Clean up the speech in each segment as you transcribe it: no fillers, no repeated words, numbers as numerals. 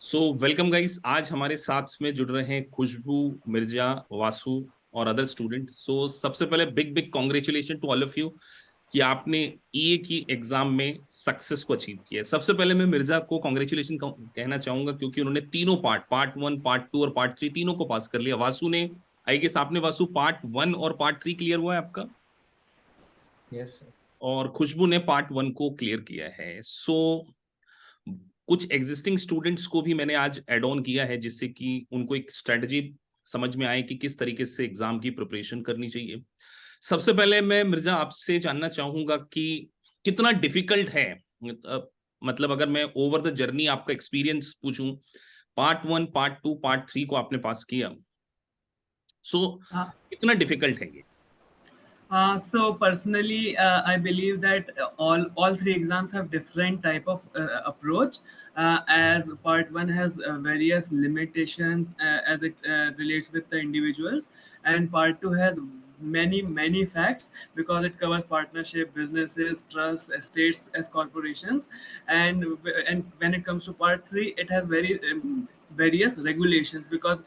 So welcome guys. आज हमारे साथ में जुड़ रहे हैं खुशबू, मिर्जा, वासु और अदर स्टूडेंट। सो सबसे पहले big big congratulation to all of you कि आपने ईए की एग्जाम में सक्सेस को अचीव किया है। सबसे पहले मैं मिर्जा को कॉन्ग्रेचुलेशन कहना चाहूंगा क्योंकि उन्होंने तीनों पार्ट 1, पार्ट 2 और पार्ट 3 तीनों को पास कर लिया। वासु ने, आई गेस आपने वासु पार्ट 1 और पार्ट 3 क्लियर हुआ है आपका। यस। और खुशबू ने पार्ट 1 को क्लियर किया है। सो कुछ एग्जिस्टिंग स्टूडेंट्स को भी मैंने आज एड ऑन किया है जिससे कि उनको एक स्ट्रेटजी समझ में आए कि किस तरीके से एग्जाम की प्रिपरेशन करनी चाहिए। सबसे पहले मैं मिर्जा आपसे जानना चाहूंगा कि कितना डिफिकल्ट है, मतलब अगर मैं ओवर द जर्नी आपका एक्सपीरियंस पूछूं, पार्ट 1, पार्ट 2, पार्ट 3 को आपने पास किया, सो Uh, कितना डिफिकल्ट है ये? so personally, I believe that all three exams have different type of approach. As part one has various limitations as it relates with the individuals, and part two has many facts because it covers partnership, businesses, trusts, estates as corporations, and when it comes to part three, it has various regulations because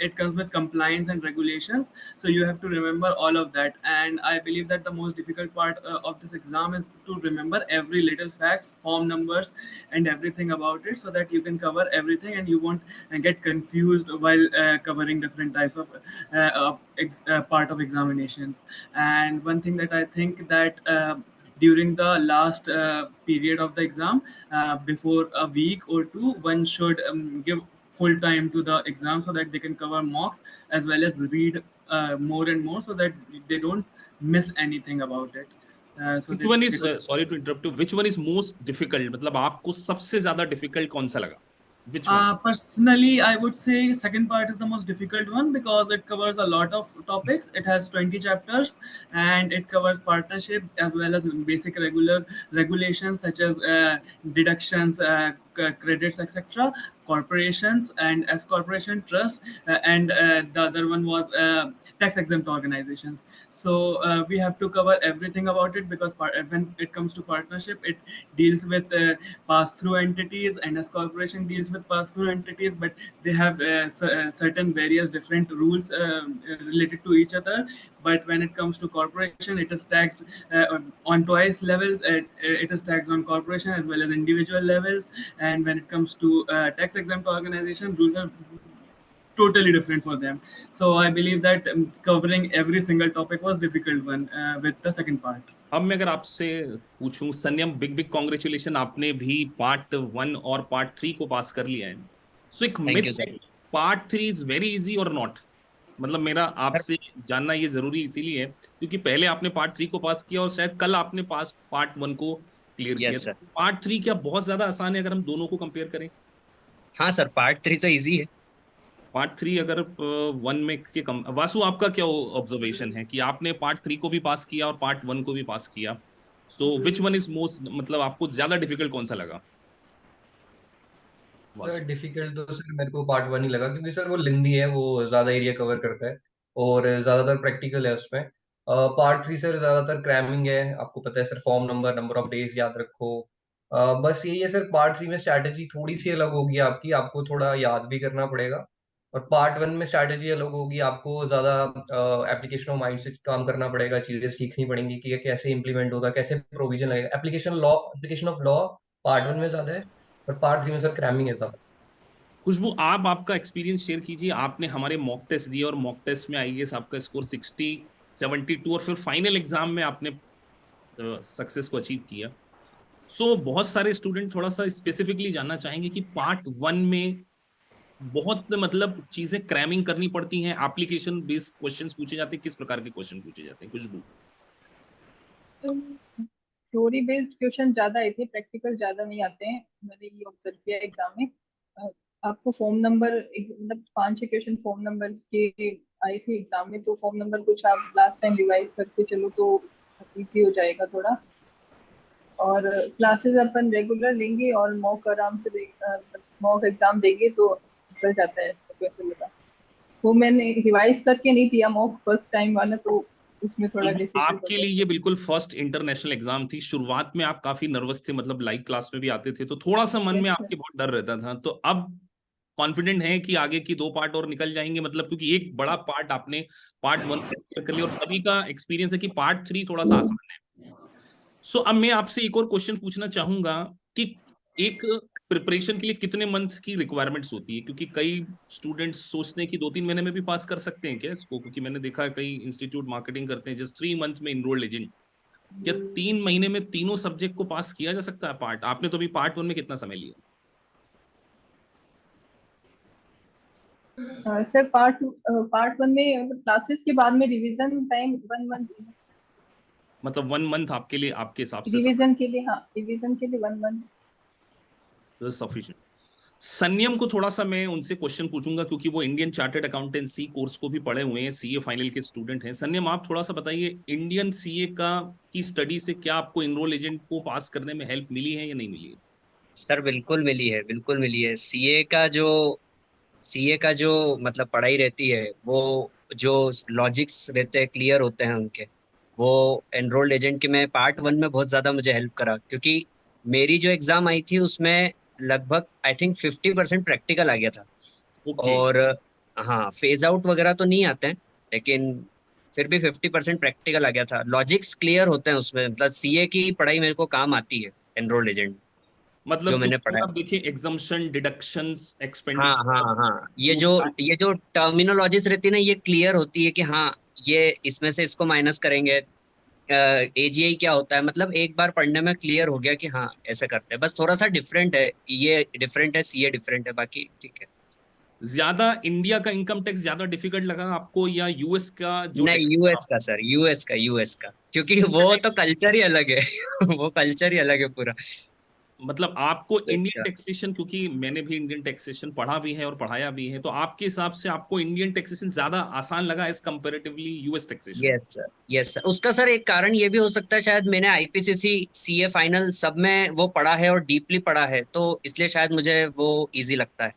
it comes with compliance and regulations, so you have to remember all of that. And I believe that the most difficult part of this exam is to remember every little facts, form numbers, and everything about it, so that you can cover everything and you won't get confused while covering different types of part of examinations. And one thing that I think that during the last period of the exam, before a week or two, one should give full time to the exam so that they can cover mocks as well as read more and more so that they don't miss anything about it. So which one they is, could. Sorry to interrupt, which one is most difficult, मतलब आपको सबसे ज्यादा difficult कौन सा लगा? Which one? Personally, I would say second part is the most difficult one because it covers a lot of topics. It has 20 chapters and it covers partnership as well as basic regular regulations such as deductions, credits, etc. Corporations and S corporation trust, and the other one was tax exempt organizations. So we have to cover everything about it because when it comes to partnership, it deals with pass-through entities, and S corporation deals with pass-through entities, but they have certain various different rules related to each other. But when it comes to corporation, it is taxed on twice levels. It is taxed on corporation as well as individual levels. And when it comes to tax exempt organization, rules are totally different for them. So I believe that covering every single topic was difficult one with the second part. अब मैं अगर आपसे पूछूं, सन्यम, big big congratulation, आपने भी part 1 और part 3 को पास कर लिया है। सो एक थैंक मिथ यू है, sir. Part 3 is very easy और नॉट, मतलब मेरा सर आपसे जानना ये जरूरी इसीलिए है क्योंकि पहले आपने पार्ट 3 को पास किया और शायद कल आपने पार्ट 1 को क्लियर किया। Yes sir. पार्ट 3 क्या बहुत ज्यादा आसान है अगर हम दोनों को कंपेयर करें? हाँ सर, पार्ट थ्री तो इजी है। पार्ट 3 अगर 1 में के कम, वासु आपका क्या ऑब्जर्वेशन है कि आपने पार्ट 3 को भी पास किया और पार्ट 1 को भी पास किया, सो विच वन इज मोस्ट, मतलब आपको ज्यादा डिफिकल्ट कौन सा लगा? सर वासु। डिफिकल्ट तो सर मेरे को पार्ट वन ही लगा, क्योंकि सर वो लेंदी है, वो ज्यादा एरिया कवर करता है और ज्यादातर प्रैक्टिकल है उसमें। पार्ट थ्री सर ज्यादातर क्रैमिंग है, आपको पता है sir, form number, number of days याद रखो। बस यही है सर, पार्ट थ्री में स्ट्रैटेजी थोड़ी सी अलग होगी आपकी, आपको थोड़ा याद भी करना पड़ेगा। और पार्ट वन में स्ट्रैटेजी अलग होगी, आपको ज्यादा एप्लीकेशन ऑफ माइंड से काम करना पड़ेगा, चीजें सीखनी पड़ेंगी कि ये कैसे इंप्लीमेंट होगा, कैसे प्रोविजन लगेगा। Application of law part one में ज्यादा है और पार्ट थ्री में सर क्रैमिंग है ज्यादा। खुशबू, आप आपका एक्सपीरियंस शेयर कीजिए। आपने हमारे मॉक टेस्ट दिए और मॉक टेस्ट में आई गेस आपका स्कोर 60, 72 और फिर फाइनल एग्जाम में आपने सक्सेस को अचीव किया। सो बहुत सारे स्टूडेंट थोड़ा सा स्पेसिफिकली जानना चाहेंगे कि पार्ट 1 में बहुत, मतलब चीजें क्रैमिंग करनी पड़ती हैं, एप्लीकेशन बेस्ड क्वेश्चंस पूछे जाते हैं, किस प्रकार के क्वेश्चन पूछे जाते हैं खुशबू? थ्योरी बेस्ड क्वेश्चन ज्यादा आए थे, प्रैक्टिकल ज्यादा नहीं आते हैं, मैंने ये ऑब्जर्व किया एग्जाम में। आपको फॉर्म नंबर, मतलब 5-6 क्वेश्चन फॉर्म नंबर के आए थे एग्जाम में, तो फॉर्म नंबर कुछ आप लास्ट टाइम रिवाइज करके चलो तो इजी हो जाएगा थोड़ा। और क्लासेस अपन रेगुलर लेंगे और मॉक आराम से मॉक एग्जाम देंगे तो निकल जाता है, तो ऐसे लगा। वो मैंने रिवाइज करके नहीं दिया मॉक फर्स्ट टाइम वाला, तो उसमें थोड़ा डिफिकल्ट हो आपके लिए गया। ये बिल्कुल फर्स्ट इंटरनेशनल एग्जाम थी। शुरुआत में आप काफी नर्वस थे, मतलब लाइव क्लास में भी आते थे तो थोड़ा सा मन में यस सर। आपके बहुत डर रहता था, तो अब कॉन्फिडेंट हैं कि आगे की 2 पार्ट और निकल जाएंगे, मतलब क्योंकि एक बड़ा पार्ट आपने पार्ट 1 कर लिया और सभी का एक्सपीरियंस है कि पार्ट 3 थोड़ा सा आसान है। सो अब मैं आपसे एक और क्वेश्चन पूछना चाहूंगा कि एक प्रिपरेशन के लिए कितने मंथ की रिक्वायरमेंट्स होती है, क्योंकि कई स्टूडेंट्स सोचते हैं कि 2-3 महीने में भी पास कर सकते हैं क्या इसको, क्योंकि मैंने देखा है कई इंस्टीट्यूट मार्केटिंग करते हैं जस्ट 3 मंथ में इनरोल्ड एजेंट। क्या 3 महीने में तीनों सब्जेक्ट को पास किया जा सकता है पार्ट? आपने तो अभी पार्ट 1 में कितना समय लिया? सर पार्ट 1 में क्लासेस के बाद में रिवीजन टाइम 1 मंथ, मतलब 1 मंथ आपके लिए, आपके हिसाब से रिवीजन के लिए, हाँ रिवीजन के लिए 1 मंथ सफिशिएंट। संयम को थोड़ा सा मैं उनसे क्वेश्चन पूछूंगा क्योंकि वो इंडियन चार्टर्ड अकाउंटेंसी कोर्स को भी पढ़े हुए हैं, सीए फाइनल के स्टूडेंट हैं। संयम, आप थोड़ा सा बताइए इंडियन सीए का की स्टडी से क्या आपको इनरोल एजेंट को पास करने में हेल्प मिली है या नहीं मिली है? सर बिल्कुल मिली है, बिल्कुल मिली है। सीए का जो मतलब पढ़ाई रहती है, वो जो लॉजिक्स रहते हैं क्लियर होते हैं उनके, वो एनरोल्ड एजेंट के में पार्ट 1 में बहुत ज्यादा मुझे हेल्प करा, क्योंकि मेरी जो एग्जाम आई थी उसमें लगभग आई थिंक 50% प्रैक्टिकल आ गया था। ओके। और हाँ, फेज आउट वगैरह तो नहीं आते हैं, लेकिन फिर भी 50% प्रैक्टिकल आ गया था। लॉजिक्स क्लियर होते हैं उसमें, मतलब सीए की पढ़ाई मेरे को काम आती है एनरोल्ड एजेंट जो मतलब मैंने क्योंकि पढ़ा है। आप देखिए एग्जम्पशन, डिडक्शंस, हाँ हाँ एक्सपेंडिचर, हाँ, ये जो टर्मिनोलॉजीज रहती है ना, ये क्लियर होती है कि हाँ, ये इसमें से इसको माइनस करेंगे। एजीआई क्या होता है, मतलब एक बार पढ़ने में क्लियर हो गया कि हाँ ऐसे करते हैं। बस थोड़ा सा डिफरेंट है, ये डिफरेंट है, सीए डिफरेंट है, बाकी ठीक है। ज्यादा इंडिया का इनकम टैक्स ज्यादा डिफिकल्ट लगा आपको या यूएस का जो नहीं, टैक्स था? यूएस का सर, यूएस का, क्योंकि वो तो कल्चर ही अलग है। वो कल्चर ही अलग है पूरा। मतलब आपको इंडियन अच्छा। टैक्सेशन, क्योंकि मैंने भी इंडियन टैक्सेशन पढ़ा भी है और पढ़ाया भी है, तो आपके हिसाब से आपको इंडियन टैक्सेशन ज्यादा आसान लगा as comparatively US taxation? Yes sir, yes sir. उसका सर एक कारण ये भी हो सकता है, शायद मैंने आईपीसीसी, सीए फाइनल सब में वो पढ़ा है और डीपली पढ़ा है, तो इसलिए शायद मुझे वो इजी लगता है।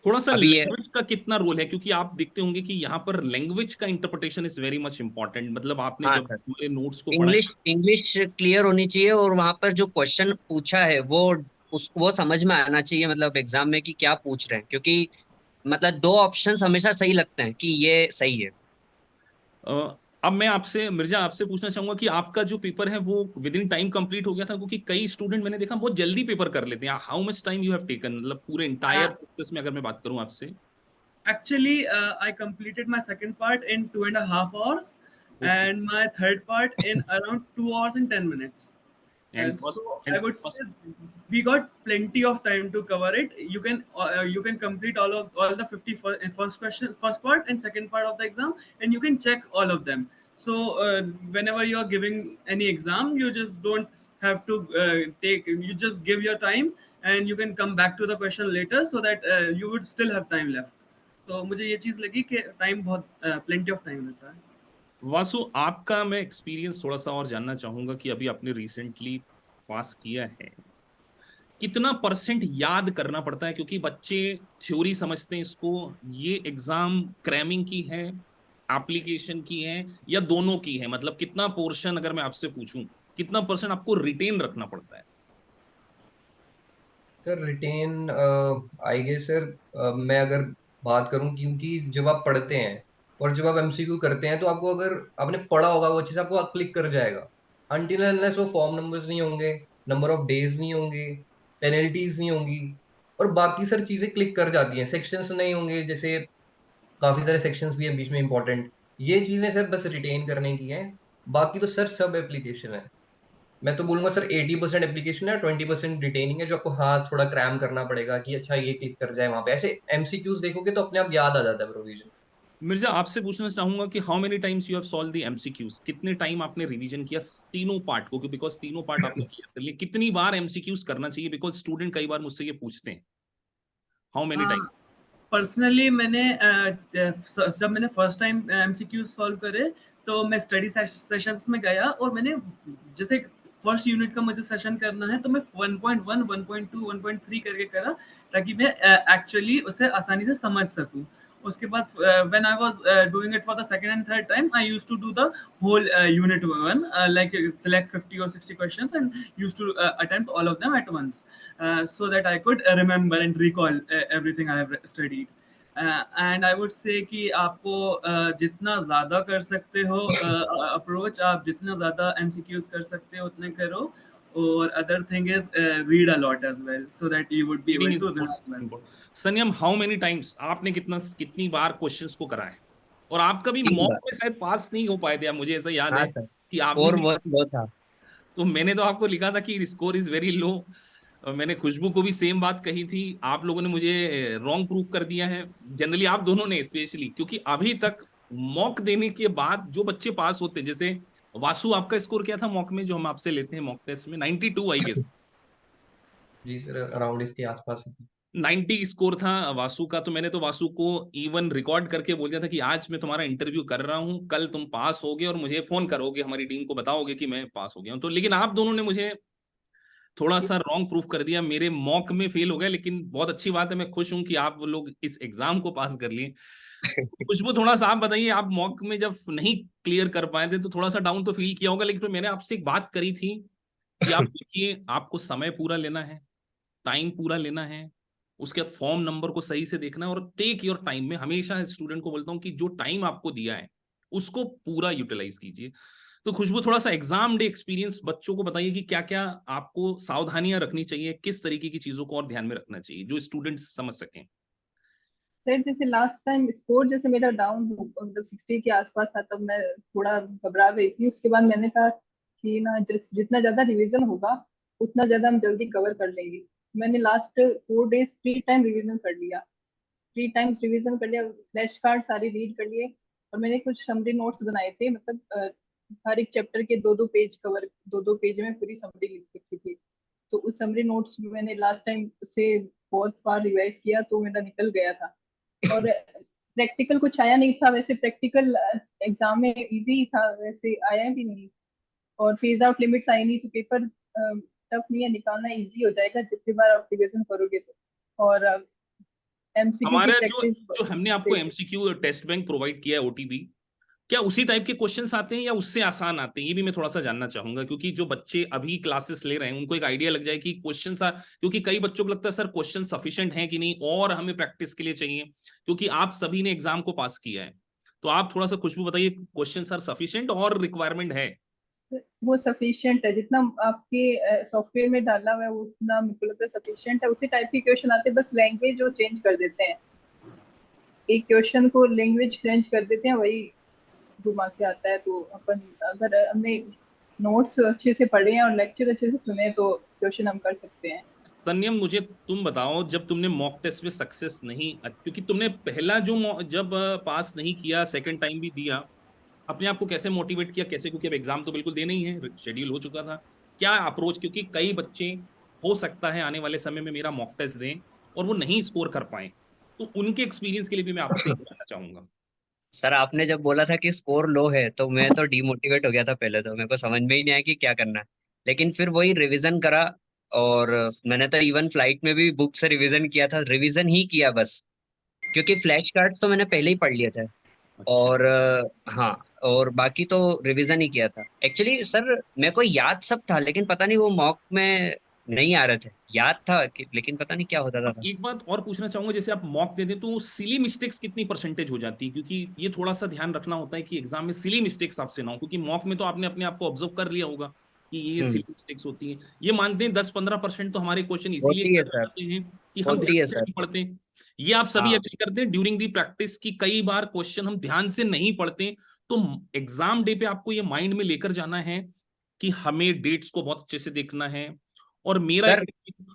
थोड़ा सा अभी ये, लैंग्वेज का कितना रोल है, क्योंकि आप देखते होंगे कि यहाँ पर लैंग्वेज का interpretation is very much important. मतलब आपने हाँ जब सर, हमारे नोट्स को पढ़ा इंग्लिश इंग्लिश क्लियर होनी चाहिए, और वहां पर जो क्वेश्चन पूछा है वो समझ में आना चाहिए, मतलब एग्जाम में कि क्या पूछ रहे हैं, क्योंकि मतलब दो ऑप्शंस हमेशा सही लगते हैं कि ये सही है। अब मैं आपसे मिर्जा आपसे पूछना चाहूंगा कि आपका जो पेपर है वो विद इन टाइम कंप्लीट हो गया था, क्योंकि कई स्टूडेंट मैंने देखा बहुत जल्दी पेपर कर लेते हैं। How much time you have taken, मतलब पूरे इंटायर प्रोसेस में अगर मैं बात करूं आपसे? Actually, I completed my second part in 2.5 hours, okay. and my third part in around 2 hours and 10 minutes. And So I and would say we got plenty of time to cover it. You can complete all the 50 first question, first part and second part of the exam, and you can check all of them. So whenever you are giving any exam, you just don't have to you just give your time, and you can come back to the question later, so that you would still have time left. तो मुझे ये चीज लगी कि time बहुत plenty of time रहता है। वासु, आपका मैं एक्सपीरियंस थोड़ा सा और जानना चाहूंगा कि अभी आपने रिसेंटली पास किया है, कितना परसेंट याद करना पड़ता है? क्योंकि बच्चे थ्योरी समझते हैं इसको, ये एग्जाम क्रैमिंग की है, एप्लीकेशन की है, या दोनों की है? मतलब कितना पोर्शन, अगर मैं आपसे पूछूं, कितना परसेंट आपको रिटेन रखना पड़ता है? Sir retain, I guess sir, मैं अगर बात करूं, क्योंकि जब आप पढ़ते हैं और जब आप एमसीक्यू करते हैं, तो आपको, अगर आपने पढ़ा होगा वो चीज, आपको क्लिक कर जाएगा। अनटिल अनलेस वो फॉर्म नंबर्स नहीं होंगे, नंबर ऑफ डेज नहीं होंगे, पेनल्टीज नहीं होंगी, और बाकी सर चीजें क्लिक कर जाती हैं। सेक्शंस नहीं होंगे, जैसे काफी सारे सेक्शंस भी हैं बीच में इंपॉर्टेंट। ये चीजें सर बस रिटेन करने की हैं। बाकी तो सर सब एप्लीकेशन है। मैं तो बोलूंगा सर 80% एप्लीकेशन है, 20% रिटेनिंग है, जो आपको हाँ थोड़ा क्रैम करना पड़ेगा कि अच्छा ये क्लिक कर जाए वहां पे। ऐसे एमसीक्यूज देखोगे तो अपने आप याद आ जाता है प्रोविजन। मिर्जा, आपसे पूछना चाहूंगा कि how many times you have solve the MCQs? कितने टाइम आपने रिवीजन किया तीनों पार्ट को? बिकॉज तीनों पार्ट आपने क्लियर कर लिए। कितनी बार एमसीक्यूज करना चाहिए? बिकॉज स्टूडेंट कई बार मुझसे ये पूछते हैं। How many time? पर्सनली मैंने जब मैंने फर्स्ट टाइम एमसीक्यू सॉल्व करे, तो मैं स्टडी सेशंस में गया, और मैंने जैसे फर्स्ट यूनिट का मुझे सेशन करना है, तो मैं 1.1, 1.2, 1.3 करके करा, ताकि मैं एक्चुअली उसे आसानी से समझ सकूं। उसके बाद when I was doing it for the second and third time, I used to do the whole unit one, like select 50 or 60 questions and used to attempt all of them at once, so that I could remember and recall everything I have studied. And I would say कि आपको जितना ज़्यादा कर सकते हो approach, आप जितना ज़्यादा एमसीक्यूज कर सकते हो उतने करो, और other thing is read a lot as well so that you would be able to remember. Sanyam, how many times आपने कितनी बार क्वेश्चंस को करा है? और आप कभी 3 मॉक बार. में शायद पास नहीं हो पाए थे, मुझे ऐसा याद हाँ है सर, कि आपने स्कोर भी, बहुत लो था. तो मैंने तो आपको लिखा था कि स्कोर इज वेरी लो, और मैंने खुशबू को भी सेम बात कही थी, आप लोगों ने मुझे रॉन्ग प्रूव कर दिया है, जनरली आप दोनों ने स्पेशली, क्योंकि अभी तक मॉक देने के बाद जो बच्चे पास होते हैं, जैसे वासु, आपका स्कोर क्या था मॉक में जो हम आपसे लेते हैं मॉक टेस्ट में? 92 आई गेस. जी सर, अराउंड इसके आसपास. 90 स्कोर था वासु का. तो मैंने तो वासु को इवन रिकॉर्ड करके बोल दिया था कि आज मैं तुम्हारा इंटरव्यू कर रहा हूं, कल तुम पास होगे और मुझे फोन करोगे, हमारी टीम को बताओगे कि मैं पास हो गया हूं. तो लेकिन आप दोनों ने मुझे थोड़ा सा रॉन्ग प्रूफ कर दिया, मेरे मॉक में फेल हो गए. लेकिन बहुत अच्छी बात है, मैं खुश हूं कि आप लोग इस एग्जाम को पास कर लिए. खुशबू, थोड़ा सा आप बताइए, आप मॉक में जब नहीं क्लियर कर पाए थे तो थोड़ा सा डाउन तो फील किया होगा, लेकिन मैंने आपसे एक बात करी थी कि आप देखिए, आपको समय पूरा लेना है, टाइम पूरा लेना है, उसके बाद फॉर्म नंबर को सही से देखना है, और टेक योर टाइम. में हमेशा स्टूडेंट को बोलता हूँ कि जो टाइम आपको दिया है उसको पूरा यूटिलाइज कीजिए. तो खुशबू, थोड़ा सा एग्जाम डे एक्सपीरियंस बच्चों को बताइए कि क्या क्या आपको सावधानियां रखनी चाहिए, किस तरीके की चीजों को और ध्यान में रखना चाहिए जो स्टूडेंट्स समझ सकें. सर जैसे लास्ट टाइम स्कोर जैसे मेरा डाउन मतलब 60 के आसपास था, तब मैं थोड़ा घबरा गई थी. उसके बाद मैंने कहा कि ना जितना ज्यादा रिवीजन होगा उतना ज्यादा हम जल्दी कवर कर लेंगे. मैंने लास्ट 4 डेज 3 टाइम रिवीजन कर लिया, 3 टाइम्स रिवीजन कर लिया, फ्लैश कार्ड सारी रीड कर लिए. और मैंने कुछ समरी नोट्स बनाए थे, मतलब हर एक चैप्टर के 2-2 पेज में पूरी समरी लिख रखी थी. तो उस समरी नोट्स में मैंने लास्ट टाइम उसे बहुत बार रिवाइज किया तो मेरा निकल गया था. और प्रैक्टिकल कुछ आया नहीं था, वैसे प्रैक्टिकल एग्जाम में इजी था, वैसे आया भी नहीं. और फेज आउट लिमिट्स आई नहीं, तो पेपर टफ नहीं है, निकालना इजी हो जाएगा जितनी बार आप रिवीजन करोगे तो. और एमसीक्यू की हमारा जो प्रैक्टिस. जो हमने आपको एमसीक्यू टेस्ट बैंक प्रोवाइड किया है, ओटीबी, क्या उसी टाइप के क्वेश्चंस आते हैं या उससे आसान आते हैं? ये भी मैं थोड़ा सा जानना चाहूंगा, क्योंकि जो बच्चे अभी क्लासेस ले रहे हैं उनको एक आइडिया लग जाए कि क्वेश्चंस क्योंकि कई बच्चों को लगता है सर क्वेश्चन सफिशिएंट है कि नहीं और हमें प्रैक्टिस के लिए चाहिए, क्योंकि आप सभी ने एग्जाम को पास किया है. तो आप थोड़ा सा खुशबू बताइए, क्वेश्चंस आर सफिशिएंट और रिक्वायरमेंट है? वो सफिशिएंट है, जितना आपके सॉफ्टवेयर में डाला हुआ है उतना मेरे को लगता है सफिशिएंट है. उसी टाइप के क्वेश्चन आते हैं, बस लैंग्वेज वो चेंज कर देते हैं, एक क्वेश्चन को लैंग्वेज चेंज कर देते हैं, वही घुमा के आता है. तो अपन अगर हमने नोट्स अच्छे से पढ़े हैं और लेक्चर अच्छे से सुने तो क्वेश्चन हम कर सकते हैं. तन्यम, मुझे तुम बताओ, जब तुमने मॉक टेस्ट में सक्सेस नहीं, क्योंकि तुमने पहला जब पास नहीं किया, सेकंड टाइम भी दिया, अपने आप को कैसे मोटिवेट किया, कैसे? क्योंकि अब एग्जाम तो बिल्कुल देना ही है, शेड्यूल हो चुका था, क्या अप्रोच? क्योंकि कई बच्चे हो सकता है आने वाले समय में मेरा मॉक टेस्ट दें और वो नहीं स्कोर कर पाए, तो उनके एक्सपीरियंस के लिए भी मैं आपसे जानना चाहूंगा. सर आपने जब बोला था कि स्कोर लो है तो मैं तो डीमोटिवेट हो गया था. पहले तो मेरे को समझ में ही नहीं आया कि क्या करना है, लेकिन फिर वही रिवीजन करा. और मैंने तो इवन फ्लाइट में भी बुक से रिवीजन किया था, रिवीजन ही किया बस, क्योंकि फ्लैश कार्ड्स तो मैंने पहले ही पढ़ लिए थे. अच्छा. और हाँ, और बाकी तो रिवीजन ही किया था. एक्चुअली सर मेरे को याद सब था, लेकिन पता नहीं वो मॉक में नहीं आ रहे थे. याद था कि, लेकिन पता नहीं क्या होता था. एक बात और पूछना चाहूंगा, जैसे आप मॉक देते हैं तो सिली मिस्टेक्स कितनी परसेंटेज हो जाती है? क्योंकि ये थोड़ा सा ध्यान रखना होता है कि एग्जाम में सिली मिस्टेक्स आपसे ना हो, क्योंकि मॉक में तो आपने अपने आप को ऑब्जर्व कर लिया होगा कि ये सिली मिस्टेक्स होती हैं. ये मानते हैं 10-15% तो हमारे क्वेश्चन इसीलिए होती है गलत सर, आते हैं कि हम होती ध्यान है से सर. नहीं पढ़ते. ये आप सभी हाँ एग्री करते हैं ड्यूरिंग दी प्रैक्टिस की कई बार क्वेश्चन हम ध्यान से नहीं पढ़ते? तो एग्जाम डे पे आपको ये माइंड में लेकर जाना है कि हमें डेट्स को बहुत अच्छे से देखना है. और मेरा सर,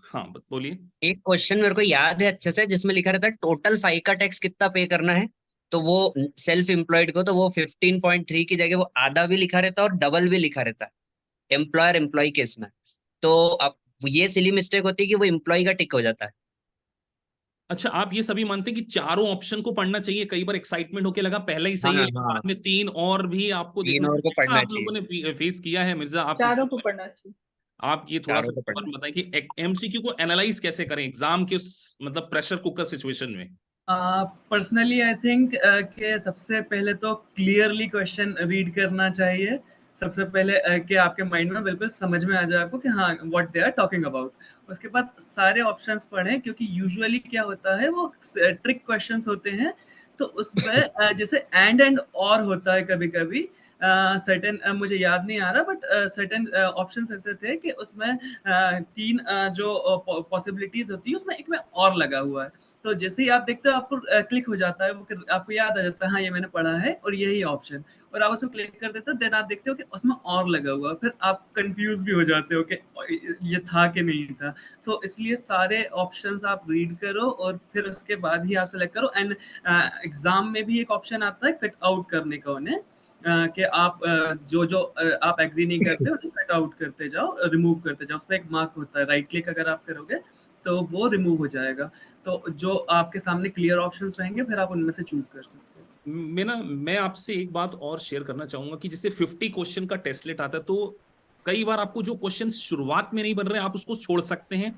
हाँ बोलिए. एक क्वेश्चन मेरे को याद है अच्छे से, जिसमें लिखा रहता है टोटल फाइका टैक्स कितना पे करना है. तो वो सेल्फ एम्प्लॉयड को तो वो 15.3 की जगह वो आधा भी लिखा रहता है और डबल भी लिखा रहता है एम्प्लॉयर एम्प्लॉय केस में. तो अब ये सिली मिस्टेक होती है कि वो एम्प्लॉय का टिक हो जाता है. अच्छा, आप ये सभी मानते हैं कि चारों ऑप्शन को पढ़ना चाहिए? कई बार एक्साइटमेंट होके लगा पहला ही हाँ सही है, लेकिन हाँ, बाद में 3 और भी आपको 3 देखना. और को ऐसा पढ़ना आप चाहिए. लोगों ने फेस किया है मिर्जा? आप चारों को पढ़ना चाहिए. आप ये थोड़ा चारों सा को पढ़ना. सवाल बताएं कि एमसीक्यू को एनालाइज कैसे करें एग्जाम के मतलब प्रेशर कुकर सिचुएशन में? पर्सनली आई थिंक कि सबसे पहले तो क्लियरली क्वेश्चन रीड करना चाहिए। सबसे पहले कि आपके माइंड में बिल्कुल समझ में आ जाए आपको कि हाँ what they are talking about. उसके बाद सारे ऑप्शंस पढ़ें, क्योंकि यूजुअली क्या होता है वो ट्रिक क्वेश्चंस होते हैं। तो उसमें जैसे एंड और होता है कभी कभी सर्टेन, मुझे याद नहीं आ रहा, बट सर्टेन ऑप्शंस ऐसे थे कि उसमें तीन जो पॉसिबिलिटीज होती है उसमें एक में और लगा हुआ है। तो जैसे ही आप देखते हो आपको क्लिक हो जाता है, वो आपको याद आ जाता है हाँ ये मैंने पढ़ा है और यही ऑप्शन, और आप उसमें क्लिक कर देते हो। देन आप देखते हो कि उसमें और लगा हुआ है, फिर आप कंफ्यूज भी हो जाते हो कि ये था कि नहीं था। तो इसलिए सारे ऑप्शंस आप रीड करो और फिर उसके बाद ही आप सेलेक्ट करो। एंड एग्जाम में भी एक ऑप्शन आता है कट आउट करने का उन्हें, कि आप जो जो आप एग्री नहीं करते उन्हें कट आउट करते जाओ, रिमूव करते जाओ। उस पर एक मार्क होता है, राइट क्लिक अगर आप करोगे तो वो रिमूव हो जाएगा। तो जो आपके सामने क्लियर ऑप्शंस रहेंगे फिर आप उनमें से चूज कर सकते हो। मैं आपसे एक बात और शेयर करना चाहूंगा कि जैसे 50 क्वेश्चन का टेस्टलेट आता है, तो कई बार आपको जो क्वेश्चन शुरुआत में नहीं बन रहे आप उसको छोड़ सकते हैं।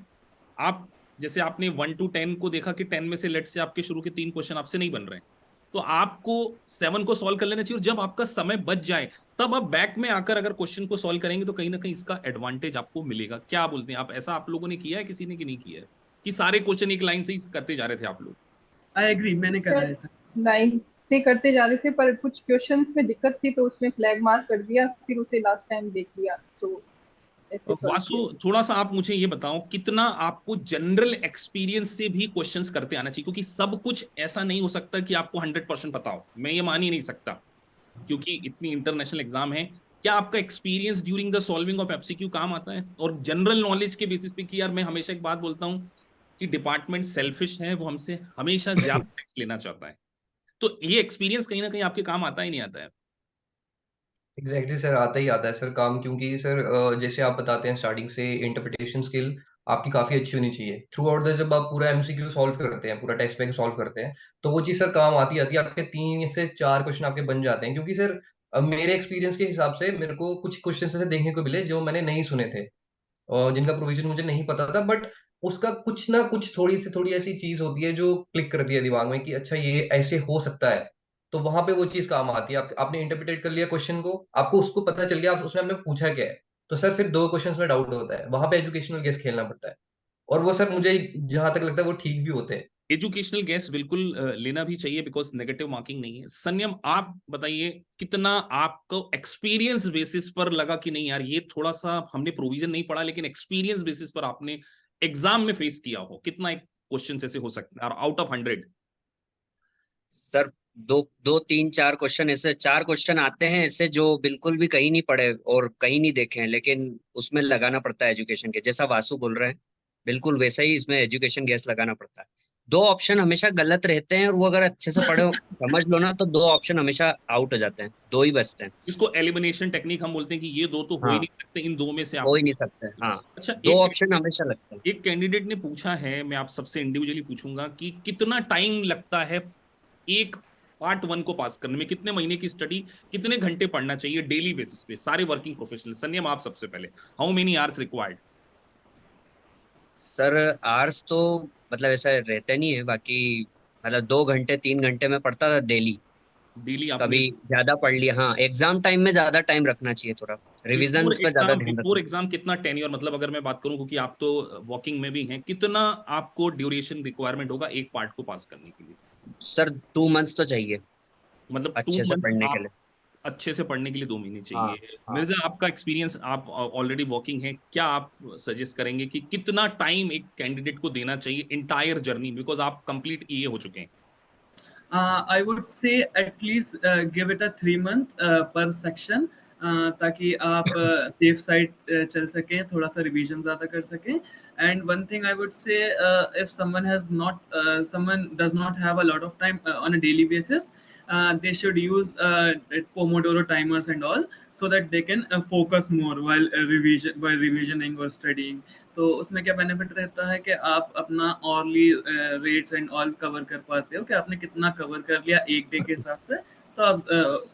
आप जैसे आपने 1 to 10 को देखा कि 10 में से लेट से आपके शुरू के 3 क्वेश्चन आपसे नहीं बन रहे हैं, तो आपको 7 को सॉल्व कर लेना चाहिए। और जब आपका समय बच जाए तब आप बैक में आकर अगर क्वेश्चन को सॉल्व करेंगे तो कहीं ना कहीं इसका एडवांटेज आपको मिलेगा। क्या बोलते हैं आप? ऐसा आप लोगों ने किया है, किसी ने कि नहीं किया है, कि सारे क्वेश्चन एक लाइन से ही करते जा रहे थे आप लोग? आई एग्री, मैंने करा है ऐसा। लाइन से करते जा रहे थे पर कुछ क्वेश्चंस में दिक्कत थी तो उसमें फ्लैग मार्क कर दिया, फिर उसे लास्ट टाइम देख लिया, तो ऐसे सॉल्व वासु, किया। थोड़ा सा आप मुझे ये बताओ कितना आपको जनरल एक्सपीरियंस से भी क्वेश्चंस करते आना चाहिए, क्योंकि सब कुछ ऐसा नहीं हो सकता कि आपको 100% पता हो, मैं ये मान ही नहीं सकता, क्योंकि इतनी इंटरनेशनल एग्जाम है। क्या आपका experience during the solving of MCQ काम आता है? और जनरल नॉलेज के बेसिस पे कि यार मैं हमेशा एक बात बोलता हूँ कि डिपार्टमेंट सेल्फिश है, वो हमसे हमेशा ज्यादा टैक्स लेना चाहता है, तो ये एक्सपीरियंस कहीं ना कहीं आपके काम आता ही नहीं आता है? एग्जैक्टली सर, आता ही आता है सर काम, क्योंकि सर जैसे आप बताते हैं स्टार्टिंग से इंटरप्रिटेशन स्किल आपकी काफी अच्छी होनी चाहिए। थ्रू आउट द जब आप पूरा एमसीक्यू सॉल्व करते हैं, पूरा टेस्ट बैंक सॉल्व करते हैं, तो वो चीज सर काम आती आती है। आपके 3 से 4 क्वेश्चन आपके बन जाते हैं, क्योंकि सर मेरे एक्सपीरियंस के हिसाब से मेरे को कुछ क्वेश्चन ऐसे देखने को मिले जो मैंने नहीं सुने थे और जिनका प्रोविजन मुझे नहीं पता था, बट उसका कुछ ना कुछ थोड़ी सी थोड़ी ऐसी चीज होती है जो क्लिक करती है दिमाग में कि अच्छा ये ऐसे हो सकता है। तो वहां पे वो चीज काम आती है। आपने इंटरप्रिटेट कर लिया क्वेश्चन को, आपको उसको पता चल गया आप उसमें आपने पूछा क्या है, तो सर फिर 2 क्वेश्चंस में डाउट होता है, वहां पे एजुकेशनल गेस खेलना पड़ता है। और वो सर मुझे जहां तक लगता है वो ठीक भी होते हैं। एजुकेशनल गैस बिल्कुल लेना भी चाहिए, बिकॉज नेगेटिव मार्किंग नहीं है। संयम, आप बताइए कितना आपको एक्सपीरियंस बेसिस पर लगा कि नहीं यार ये थोड़ा सा हमने प्रोविजन नहीं पढ़ा, लेकिन एक्सपीरियंस बेसिस पर आपने एग्जाम में फेस किया हो, कितना एक क्वेश्चन ऐसे हो सकता है आउट ऑफ 100? सर दो दो तीन चार क्वेश्चन ऐसे, 4 क्वेश्चन आते हैं ऐसे जो बिल्कुल भी कहीं नहीं पढ़े और कहीं नहीं देखे हैं, लेकिन उसमें लगाना पड़ता है एजुकेशन के, जैसा वासु बोल रहे हैं बिल्कुल वैसा ही इसमें एजुकेशन गैस लगाना पड़ता है। 2 ऑप्शन हमेशा गलत रहते हैं और वो अगर अच्छे से पढ़े समझ लो ना तो 2 ऑप्शन हमेशा आउट हो जाते हैं, 2 ही बचते हैं। इसको एलिमिनेशन टेक्निक हम बोलते हैं कि ये दो तो हो ही हाँ, नहीं सकते, इन दो में से हो आप। ही नहीं सकते। हाँ, अच्छा, दो ऑप्शन हमेशा लगते हैं। एक कैंडिडेट ने पूछा है, मैं आप सबसे इंडिविजुअली पूछूंगा कि कितना टाइम लगता है एक पार्ट 1 को पास करने में, कितने महीने की स्टडी, कितने घंटे पढ़ना चाहिए डेली बेसिस पे सारे वर्किंग प्रोफेशनल? संयम, आप सबसे पहले, how many hours required? Sir arts तो मतलब ऐसा रहता नहीं है, बाकी मतलब 2 घंटे 3 घंटे में पढ़ता था डेली। डेली आपने? कभी ज्यादा पढ़ लिया, हाँ एग्जाम टाइम में ज्यादा टाइम रखना चाहिए, थोड़ा रिविजन्स पर ज्यादा ध्यान बिफोर रखना। एग्जाम कितना टेन्योर, मतलब अगर मैं बात करूं, क्योंकि आप तो वॉकिंग में भी हैं, कितना आपको ड्यूरेशन रिक्वायरमेंट होगा एक पार्ट को पास करने के लिए? सर 2 मंथ्स तो चाहिए मतलब टू अच्छे से मंथ पढ़ने के आप लिए। अच्छे से पढ़ने के लिए 2 महीने हाँ चाहिए। हाँ। मिर्जा, आपका एक्सपीरियंस, आप ऑलरेडी वर्किंग है, क्या आप सजेस्ट करेंगे कि कितना टाइम एक कैंडिडेट को देना चाहिए इंटायर जर्नी, बिकॉज आप कंप्लीट ईए हो चुके हैं? I would say at least give it a 3 month per section, ताकि आप सेफ साइड चल सकें, थोड़ा सा रिवीजन ज़्यादा कर सकें। And one thing I would say, if someone does not have a lot of time on a daily basis, they should use Pomodoro timers and all, so that they can focus more while revisioning or studying. तो उसमें क्या benefit रहता है कि आप अपना hourly rates and all cover कर पाते हो, कि आपने कितना कवर कर लिया एक डे के हिसाब से, तो आप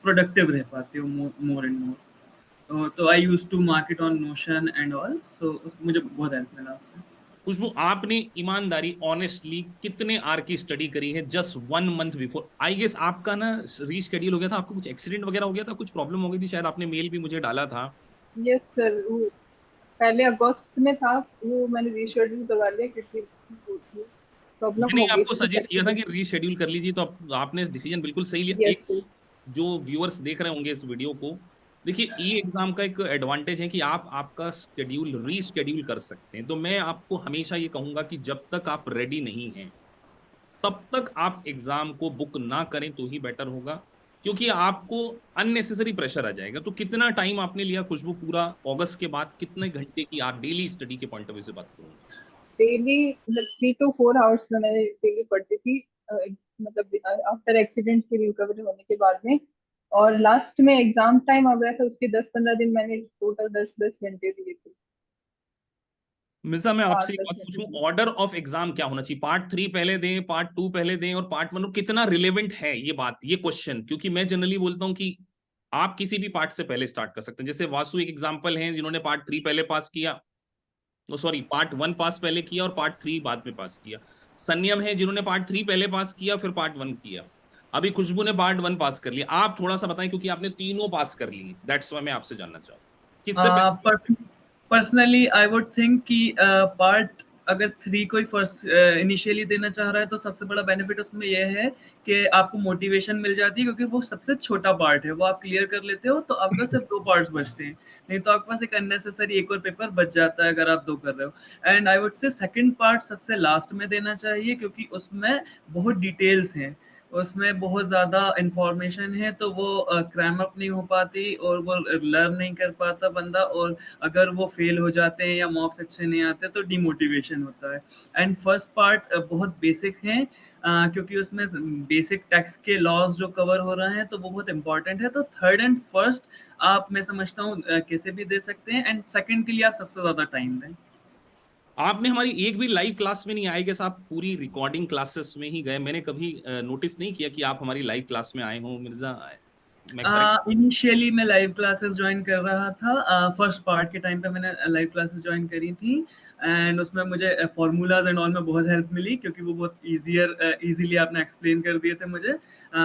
प्रोडक्टिव रह पाते हो मोर एंड मोर। तो I use to mark it on Notion and all, so मुझे बहुत हेल्प मिला उससे। खुशबू, आपने ईमानदारी ऑनेस्टली कितने आर की स्टडी करी है just 1 month before? I guess आपका ना रीशेड्यूल हो गया था, आपको कुछ एक्सीडेंट वगैरह हो गया था, कुछ प्रॉब्लम हो गई थी शायद, आपने मेल भी मुझे डाला था। यस सर, वो पहले अगस्त में था, वो मैंने रीशेड्यूल करवा लिया क्योंकि प्रॉब्लम मैंने हो गई आपको थी कुछ सजेस्ट किया था कि एक्सीडेंट। रीशेड्यूल कर लीजिए, तो आपने डिसीजन बिल्कुल सही लिया। एक यस सर। जो व्यूअर्स देख रहे होंगे इस वीडियो को, देखिए ई एग्जाम का एक एडवांटेज है कि आप आपका शेड्यूल रीशेड्यूल कर सकते हैं। तो मैं आपको हमेशा ये कहूंगा कि जब तक आप रेडी नहीं हैं तब तक आप एग्जाम को बुक ना करें तो ही बेटर होगा, क्योंकि आपको अननेसेसरी प्रेशर आ जाएगा। तो कितना टाइम आपने लिया खुशबू पूरा अगस्त के बाद, कितने घंटे की आप डेली स्टडी के पॉइंट ऑफ व्यू से बात करूंगा? डेली मतलब 3 to 4 आवर्स तो मैंने डेली पढ़ती थी, मतलब आफ्टर एक्सीडेंट की रिकवरी होने के बाद में। और लास्ट में एग्जाम टाइम आ गया था, उसके 10-15 दिन मैंने टोटल 10-10 घंटे दिए थे। मिर्जा, मैं आपसे आठ एक दस बात घंटे पूछूं, दिए। ऑर्डर ऑफ एग्जाम क्या होना चाहिए? पार्ट 3 पहले दें, पार्ट 2 पहले दें, और पार्ट 1? कितना रिलेवेंट है ये बात, ये क्वेश्चन? क्योंकि मैं जनरली बोलता हूं कि आप किसी भी पार्ट से पहले स्टार्ट कर सकते हैं। जैसे वासु एक एग्जाम्पल है जिन्होंने पार्ट 3 पहले पास किया, सॉरी पार्ट 1 पास पहले किया और पार्ट 3 बाद में पास किया। संयम है जिन्होंने पार्ट 3 पहले पास किया फिर पार्ट 1 किया। अभी खुशबू ने पार्ट 1 पास कर लिया। आप थोड़ा सा बताएं, क्योंकि आपने तीनों पास कर लिए, दैट्स वाई मैं आपसे जानना चाहूँ किससे पहले। पर्सनली आई वुड थिंक कि पार्ट अगर 3 कोई फर्स्ट इनिशियली देना चाह रहा है तो सबसे बड़ा बेनिफिट उसमें यह है कि आपको मोटिवेशन मिल जाती है, क्योंकि वो सबसे छोटा पार्ट है, वो आप क्लियर कर लेते हो तो आपके पास सिर्फ 2 पार्ट्स बचते हैं। नहीं तो आपके पास एक अननेसेसरी एक और पेपर बच जाता है अगर आप 2 कर रहे हो। And I would say second part सबसे लास्ट में देना चाहिए, क्योंकि उसमें बहुत डिटेल्स हैं, उसमें बहुत ज़्यादा इंफॉर्मेशन है, तो वो क्रैम अप नहीं हो पाती और वो लर्न नहीं कर पाता बंदा, और अगर वो फेल हो जाते हैं या मॉक्स अच्छे नहीं आते तो डिमोटिवेशन होता है। एंड फर्स्ट पार्ट बहुत बेसिक है, क्योंकि उसमें बेसिक टैक्स के लॉज जो कवर हो रहे हैं तो वो बहुत इंपॉर्टेंट है। तो थर्ड एंड फर्स्ट आप, मैं समझता हूँ, कैसे भी दे सकते हैं, एंड सेकंड के लिए आप सबसे ज़्यादा टाइम दें। आपने हमारी एक भी लाइव क्लास में नहीं आए कि आप पूरी रिकॉर्डिंग क्लासेस में ही गए? मैंने कभी नोटिस नहीं किया कि आप हमारी लाइव क्लास में आए हो मिर्जा, मैं करेक्ट? इनिशियली मैं लाइव क्लासेस ज्वाइन कर रहा था, फर्स्ट पार्ट के टाइम पे मैंने लाइव क्लासेस ज्वाइन करी थी, एंड उसमें मुझे फार्मूलाज एंड ऑल में बहुत हेल्प मिली, क्योंकि वो बहुत इजीली आपने एक्सप्लेन कर दिए थे मुझे।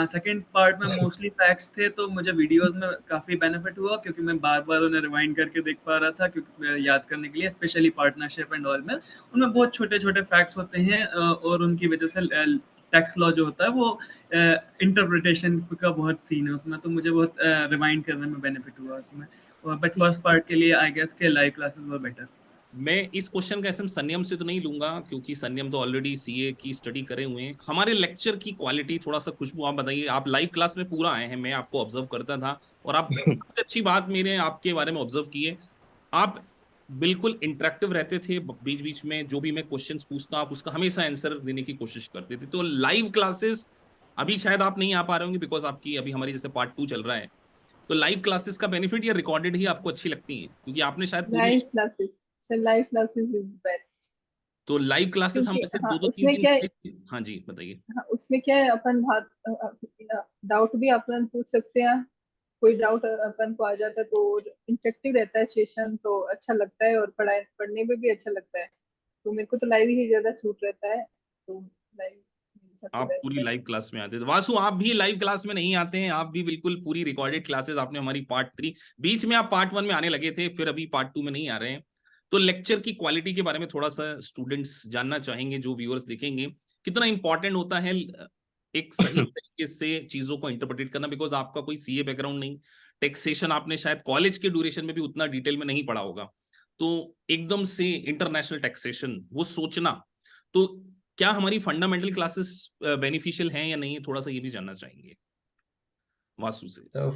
सेकंड पार्ट में मोस्टली फैक्ट्स थे, तो मुझे वीडियोस में काफ़ी बेनिफिट हुआ, क्योंकि मैं बार बार उन्हें रिवाइंड करके देख पा रहा था, क्योंकि याद करने के लिए, स्पेशली पार्टनरशिप एंड ऑल में उनमें बहुत छोटे छोटे फैक्ट्स होते हैं, और उनकी वजह से टैक्स लॉ जो होता है वो इंटरप्रिटेशन का बहुत सीन है उसमें, तो मुझे बहुत रिवाइंड करने में बेनिफिट हुआ उसमें। बट फर्स्ट पार्ट के लिए आई गेस के लाइव क्लासेस वर बेटर। मैं इस क्वेश्चन का एसएम संयम से तो नहीं लूंगा, क्योंकि संयम तो ऑलरेडी सीए की स्टडी करे हुए हैं। हमारे लेक्चर की क्वालिटी थोड़ा सा, खुशबू आप बताइए, आप लाइव क्लास में पूरा आए हैं, मैं आपको ऑब्जर्व करता था, और आप सबसे अच्छी बात मैंने आपके बारे में ऑब्जर्व की है, आप बिल्कुल इंटरेक्टिव रहते थे। बीच बीच में जो भी मैं क्वेश्चंस पूछता आप उसका हमेशा आंसर देने की कोशिश करते थे। तो लाइव क्लासेस अभी शायद आप नहीं आ पा रहे होंगे बिकॉज आपकी अभी हमारी जैसे पार्ट 2 चल रहा है। तो लाइव क्लासेस का बेनिफिट या रिकॉर्डेड ही आपको अच्छी लगती है, क्योंकि आपने शायद पूरी। Live classes sir, live classes is best. तो लाइव क्लासेस हम क्योंकि वैसे हाँ दो दो तीन उसमें तीन क्या है, हाँ जी बताइए। हाँ उसमें क्या है, अपन बात डाउट भी अपन पूछ सकते हैं। कोई डाउट अपन को आ जाता है तो इंटरेक्टिव रहता है सेशन, तो अच्छा लगता है और पढ़ाई पढ़ने में भी अच्छा लगता है। तो मेरे को तो लाइव ही ज्यादा सूट रहता है, तो लाइव सबसे आप बेस्ट पूरी है। लाइव क्लास में आते थे। वासु, आप भी लाइव क्लास में नहीं आते हैं, आप भी बिल्कुल पूरी रिकॉर्डेड क्लासेस, आपने हमारी पार्ट 3, बीच में आप पार्ट 1 में आने लगे थे, फिर अभी पार्ट 2 में नहीं आ रहे हैं। तो लेक्चर की क्वालिटी के बारे में थोड़ा सा स्टूडेंट्स जानना चाहेंगे, जो व्यूअर्स देखेंगे, कितना इंपॉर्टेंट होता है एक सही तरीके से चीजों को इंटरप्रेट करना, बिकॉज आपका कोई सीए बैकग्राउंड नहीं, टैक्सेशन आपने शायद कॉलेज के ड्यूरेशन में भी उतना डिटेल में नहीं पढ़ा होगा, तो एकदम से इंटरनेशनल टैक्सेशन वो सोचना, तो क्या हमारी फंडामेंटल क्लासेस बेनिफिशियल हैं या नहीं, थोड़ा सा ये भी जानना चाहेंगे वासु से। तो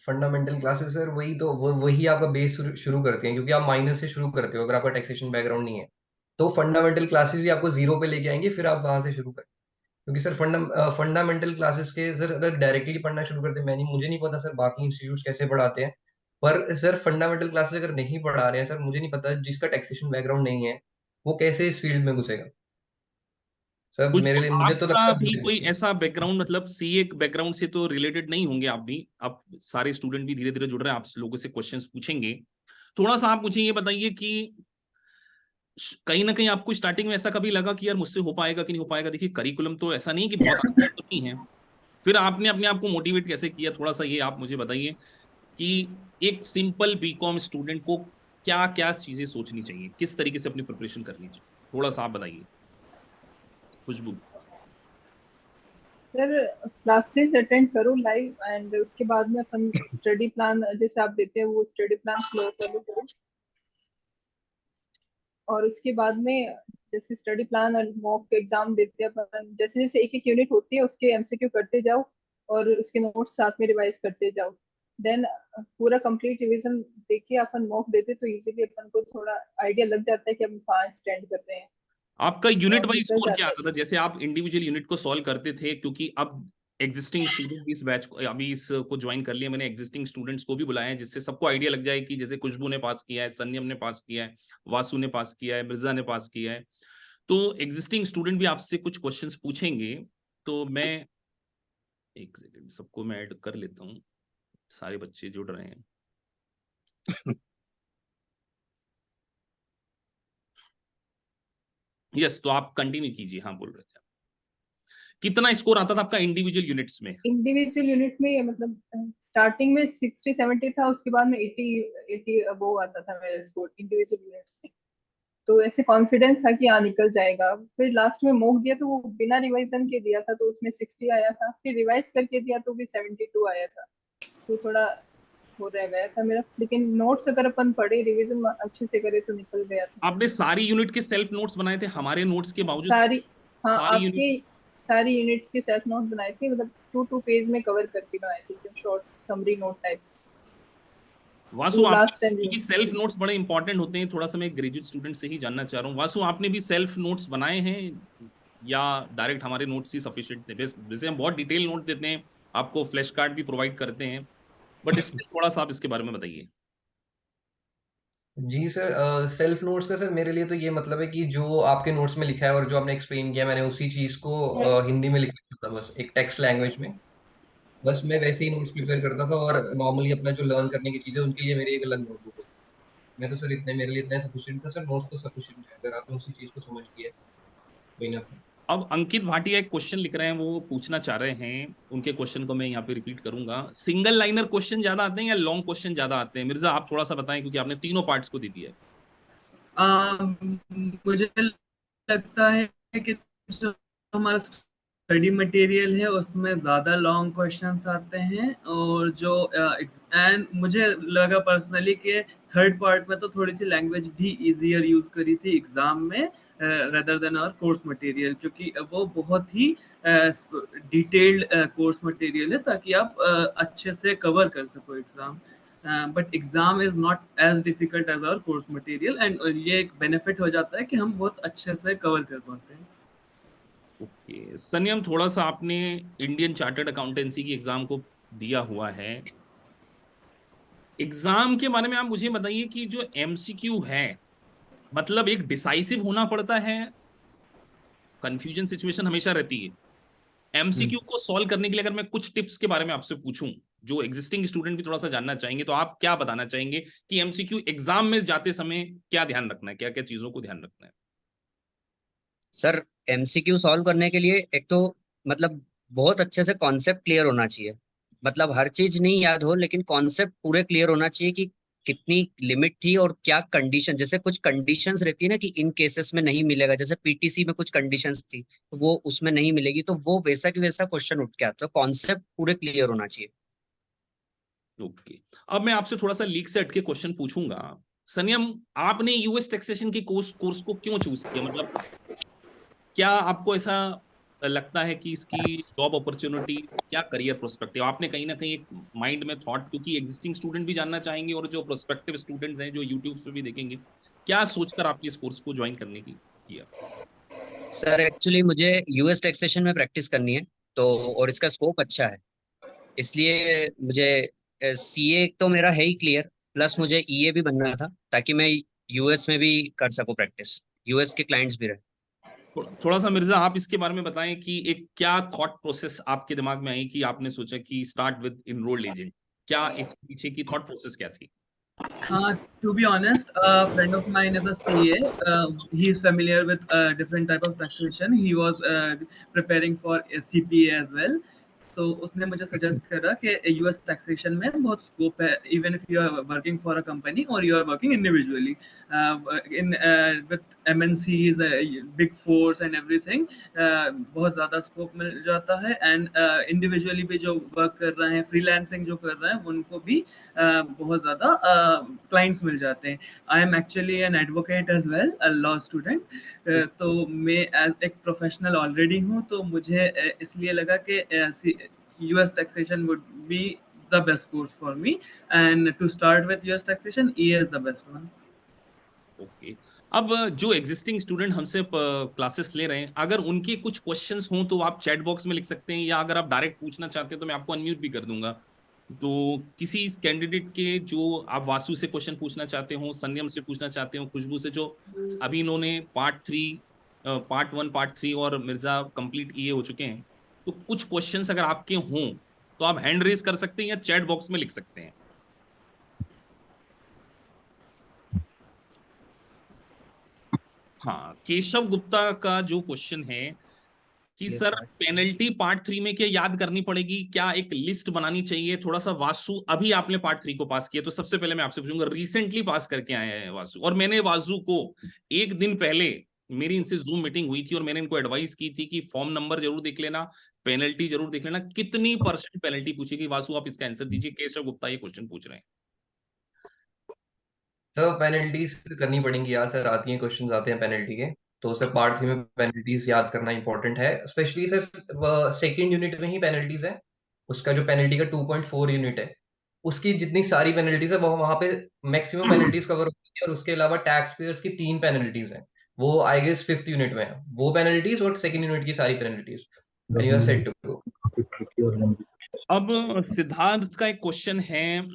फंडामेंटल क्लासेस सर वही तो वही आपका बेस शुरू करते हैं, क्योंकि आप माइनर से शुरू करते हो अगर आपका टैक्सेशन बैकग्राउंड नहीं है। तो फंडामेंटल क्लासेस ही आपको जीरो पे लेके आएंगे, फिर आप वहां से शुरू करें। क्योंकि सर फंडामेंटल क्लासेस के सर अगर डायरेक्टली पढ़ना शुरू करते, मुझे नहीं पता सर बाकी इंस्टीट्यूट्स कैसे पढ़ाते हैं, पर सर फंडामेंटल क्लासेस अगर नहीं पढ़ा रहे हैं सर, मुझे नहीं पता जिसका टैक्सेशन बैकग्राउंड नहीं है वो कैसे इस फील्ड में घुसेगा। सर कुछ मेरे लिए, मुझे तो आपका लगता भी है। कोई ऐसा बैकग्राउंड, मतलब सीए बैकग्राउंड से तो रिलेटेड नहीं होंगे आप भी, आप सारे स्टूडेंट भी धीरे धीरे जुड़ रहे हैं, आप लोगों से क्वेश्चंस पूछेंगे। थोड़ा सा आप मुझे ये बताइए कि कहीं ना कहीं आपको स्टार्टिंग में ऐसा कभी लगा कि यार मुझसे हो पाएगा कि नहीं हो पाएगा? देखिए करिकुलम तो ऐसा नहीं कि बहुत आसान तो नहीं है, फिर आपने अपने आप को मोटिवेट कैसे किया, थोड़ा सा ये आप मुझे बताइए कि एक सिंपल बीकॉम स्टूडेंट को क्या क्या चीजें सोचनी चाहिए, किस तरीके से अपनी प्रिपरेशन करनी चाहिए, थोड़ा सा आप बताइए खुशबू। सर क्लासेस अटेंड करो लाइव, एंड उसके बाद में अपन स्टडी प्लान जैसे आप देते हैं वो स्टडी प्लान फॉलो करो। और उसके बाद में जैसे स्टडी प्लान और मॉक एग्जाम देते हैं अपन, जैसे जैसे एक एक यूनिट होती है उसके एमसीक्यू करते जाओ और उसके नोट्स साथ में रिवाइज करते जाओ। देन पूरा कंप्लीट रिवीजन देके अपन मॉक देते तो इजीली अपन को थोड़ा आइडिया लग जाता है कि हम कहाँ स्टैंड कर रहे हैं आपका यूनिट और वाइज निकल स्कोर क्या जाता है। आता था, जैसे आप इंडिविजुअल यूनिट को सॉल्व करते थे? क्योंकि अब एग्जिस्टिंग स्टूडेंट इस बैच को, अभी इसको ज्वाइन कर लिया मैंने, एग्जिस्टिंग स्टूडेंट्स को भी बुलाया है जिससे सबको आइडिया लग जाए कि जैसे खुशबू ने पास किया है, सन्यम ने पास किया है, वासु ने पास किया है, मिर्जा ने पास किया है, तो एग्जिस्टिंग स्टूडेंट भी आपसे कुछ क्वेश्चंस पूछेंगे। तो मैं एक सेकंड सबको मैं ऐड कर लेता हूँ, सारे बच्चे जुड़ रहे हैं। यस, तो आप कंटिन्यू कीजिए। हाँ, बोल रहे थे आप। कितना स्कोर आता था आपका इंडिविजुअल यूनिट्स में? इंडिविजुअल यूनिट में मतलब स्टार्टिंग में 60-70 था, उसके बाद में 80 अबोव आता था मेरा स्कोर इंडिविजुअल यूनिट्स में। तो ऐसे कॉन्फिडेंस था कि हाँ निकल जाएगा। फिर लास्ट में मॉक दिया तो वो बिना रिवाइजन के दिया था तो उसमें 60 आया था, फिर रिवाइज करके दिया तो भी 72 आया था। तो थोड़ा हो रह गया था मेरा, लेकिन नोट्स अगर अपन पढ़े रिवीजन अच्छे से करे तो निकल गया था। आपने सारी यूनिट के सेल्फ नोट्स बनाए थे हमारे नोट्स के बावजूद? सारी, हाँ सारी आपके यूनिट, सारी यूनिट्स के सेल्फ नोट बनाए थे, मतलब 2-2 पेज में कवर करके बनाए थे, short summary note type. Vasu जो आपने, लास्ट टाइम क्योंकि सेल्फ नोट्स बड़े इंपॉर्टेंट होते हैं, थोड़ा सा मैं ग्रेजुएट स्टूडेंट से ही जानना चाह रहा हूँ, वासु आपने भी सेल्फ नोट्स बनाए हैं या डायरेक्ट हमारे नोट्स ही सफिशिएंट थे? वैसे हम बहुत डिटेल नोट देते हैं, आपको फ्लैश कार्ड भी प्रोवाइड करते हैं, बट स्टिल थोड़ा सा आप इसके बारे में बताइए। जी सर, सेल्फ नोट्स का सर मेरे लिए तो ये मतलब है कि जो आपके नोट्स में लिखा है और जो आपने एक्सप्लेन किया मैंने उसी चीज को हिंदी में लिखा था, बस एक टेक्स्ट लैंग्वेज में। बस मैं वैसे ही नोट्स प्रिपेयर करता था और नॉर्मली अपना जो लर्न करने की चीज़ है उनके लिए मेरी एक अलग नोटबुक होती है। मैं तो सर इतने, मेरे लिए इतना सफिशिएंट था सर, नोट्स तो सफिशिएंट है अगर आपने उसी चीज़ को समझ लिया कोई ना। अब अंकित भाटिया एक क्वेश्चन लिख रहे हैं, वो पूछना चाह रहे हैं, उनके क्वेश्चन को मैं यहाँ पे रिपीट करूंगा। सिंगल लाइनर क्वेश्चन ज्यादा आते हैं या लॉन्ग क्वेश्चन ज्यादा आते हैं? मिर्जा आप थोड़ा सा बताएं, क्योंकि आपने तीनों पार्ट्स को दे दिया है। मुझे लगता है कि जो हमारा स्टडी मटेरियल है उसमें ज़्यादा लॉन्ग क्वेश्चंस आते हैं, और जो एंड मुझे लगा पर्सनली कि थर्ड पार्ट में तो थोड़ी सी लैंग्वेज भी इजियर यूज़ करी थी एग्ज़ाम में rather than our course material, क्योंकि वो बहुत ही डिटेल्ड कोर्स मटेरियल है ताकि आप अच्छे से कवर कर सको exam. But exam is not as difficult as our course material, and ये एक बेनिफिट हो जाता है कि हम बहुत अच्छे से कवर कर पाते हैं। ओके सनियम, थोड़ा सा आपने इंडियन चार्टर्ड अकाउंटेंसी की एग्जाम को दिया हुआ है, एग्जाम के बारे में आप मुझे बताइए कि जो एमसीक्यू है, मतलब एक डिसाइसिव होना पड़ता है, कंफ्यूजन सिचुएशन हमेशा रहती है, एमसीक्यू को सॉल्व करने के लिए अगर मैं कुछ टिप्स के बारे में आपसे पूछूं, जो एग्जिस्टिंग स्टूडेंट भी थोड़ा सा जानना चाहेंगे, तो आप क्या बताना चाहेंगे कि एमसीक्यू एग्जाम में जाते समय क्या ध्यान रखना है, क्या क्या चीजों को ध्यान रखना है? सर एमसीक्यू सॉल्व करने के लिए एक तो मतलब बहुत अच्छे से कॉन्सेप्ट क्लियर होना चाहिए। मतलब हर चीज नहीं याद हो लेकिन कॉन्सेप्ट पूरे क्लियर होना चाहिए कि कितनी लिमिट थी और क्या कंडीशन, जैसे कुछ कंडीशंस रहती है ना कि इन केसेस में नहीं मिलेगा, जैसे पीटीसी में कुछ कंडीशंस थी तो वो उसमें नहीं मिलेगी, तो वो वैसा कि वैसा क्वेश्चन उठ के आता, तो कॉन्सेप्ट पूरे क्लियर होना चाहिए। ओके, अब मैं आपसे थोड़ा सा लीक से हटके क्वेश्चन पूछूंगा। सनियम, आपने यूएस टैक्सेशन के कोर्स को क्यों चूज किया? मतलब क्या आपको ऐसा लगता है कि इसकी जॉब अपॉर्चुनिटी, क्या करियर प्रोस्पेक्टिव, आपने कहीं ना कहीं एक माइंड में थॉट, क्योंकि एग्जिस्टिंग स्टूडेंट भी जानना चाहेंगे और जो प्रोस्पेक्टिव स्टूडेंट्स हैं जो यूट्यूब पे भी देखेंगे, क्या सोचकर आपने इस कोर्स को ज्वाइन करने की किया? सर एक्चुअली मुझे यूएस टैक्सेशन में प्रैक्टिस करनी है, तो और इसका स्कोप अच्छा है, इसलिए मुझे सीए तो मेरा है ही क्लियर, प्लस मुझे ईए भी बनना था ताकि मैं यूएस में भी कर सकूं प्रैक्टिस, यूएस के क्लाइंट्स भी रहे। थोड़ा सा मिर्जा आप इसके बारे में बताएं कि एक क्या थॉट प्रोसेस आपके दिमाग में आई कि आपने सोचा कि स्टार्ट विद इनरोल्ड एजेंट, क्या इसके पीछे की थॉट प्रोसेस क्या थी? To be honest, a friend of mine is a CA. He is familiar with different type of taxation. He was preparing for a CPA as well. तो उसने मुझे suggest करा कि यूएस टैक्सेशन में बहुत scope है, even if you are working for a company और you are working individually in with MNCs, big fours and everything, बहुत ज़्यादा स्कोप मिल जाता है। एंड इंडिविजुअली भी जो वर्क कर रहे हैं, फ्रीलांसिंग जो कर रहे हैं, उनको भी बहुत ज़्यादा क्लाइंट्स मिल जाते हैं। I am actually an advocate as well, a law student. तो मैं एज एक प्रोफेशनल ऑलरेडी हूँ, तो मुझे इसलिए लगा कि US taxation would be the best course for me, and to start with US taxation, EA is the best one. Okay, अब जो एग्जिस्टिंग स्टूडेंट हमसे क्लासेस ले रहे हैं, अगर उनके कुछ क्वेश्चंस हों तो आप चैट बॉक्स में लिख सकते हैं, या अगर आप डायरेक्ट पूछना चाहते हैं तो मैं आपको अनम्यूट भी कर दूंगा। तो किसी कैंडिडेट के जो आप वासु से क्वेश्चन पूछना चाहते हो, संयम से पूछना चाहते हो, खुशबू से, जो अभी इन्होंने पार्ट 1 पार्ट 3 और मिर्जा कंप्लीट किए हो चुके हैं, तो कुछ क्वेश्चंस अगर आपके हों तो आप हैंड रेज कर सकते हैं या चैट बॉक्स में लिख सकते हैं। हाँ, केशव गुप्ता का जो क्वेश्चन है कि सर पेनल्टी पार्ट 3 में क्या याद करनी पड़ेगी, क्या एक लिस्ट बनानी चाहिए? थोड़ा सा वासु, अभी आपने पार्ट 3 को पास किया, तो सबसे पहले मैं आपसे पूछूंगा, रिसेंटली पास करके आए हैं वासु, और मैंने वासु को एक दिन पहले मेरी इनसे जूम मीटिंग हुई थी और मैंने इनको एडवाइस की थी कि फॉर्म नंबर जरूर देख लेना, पेनल्टी जरूर देख लेना, कितनी % पेनल्टी पूछेगी। वासु आप इसका आंसर दीजिए, केशव गुप्ता ये क्वेश्चन पूछ रहे हैं। सर पेनल्टीज करनी पड़ेंगी यार, सर आती हैं, क्वेश्चंस आते हैं पेनल्टी के, तो सर पार्ट 3 में पेनल्टीज याद करना इंपॉर्टेंट है, स्पेशली सर सेकेंड यूनिट में ही पेनल्टीज है। उसका जो पेनल्टी का 2.4 यूनिट है, उसकी जितनी सारी पेनल्टीज है वो वहां पे मैक्सिमम पेनल्टीज कवर होती है, और उसके अलावा टैक्स पेयर्स की 3 पेनल्टीज हैं, वो आई गेस 5th यूनिट में है, वो पेनल्टीज और सेकेंड यूनिट की सारी penalties, and you are set to go. अब सिद्धार्थ का एक क्वेश्चन है,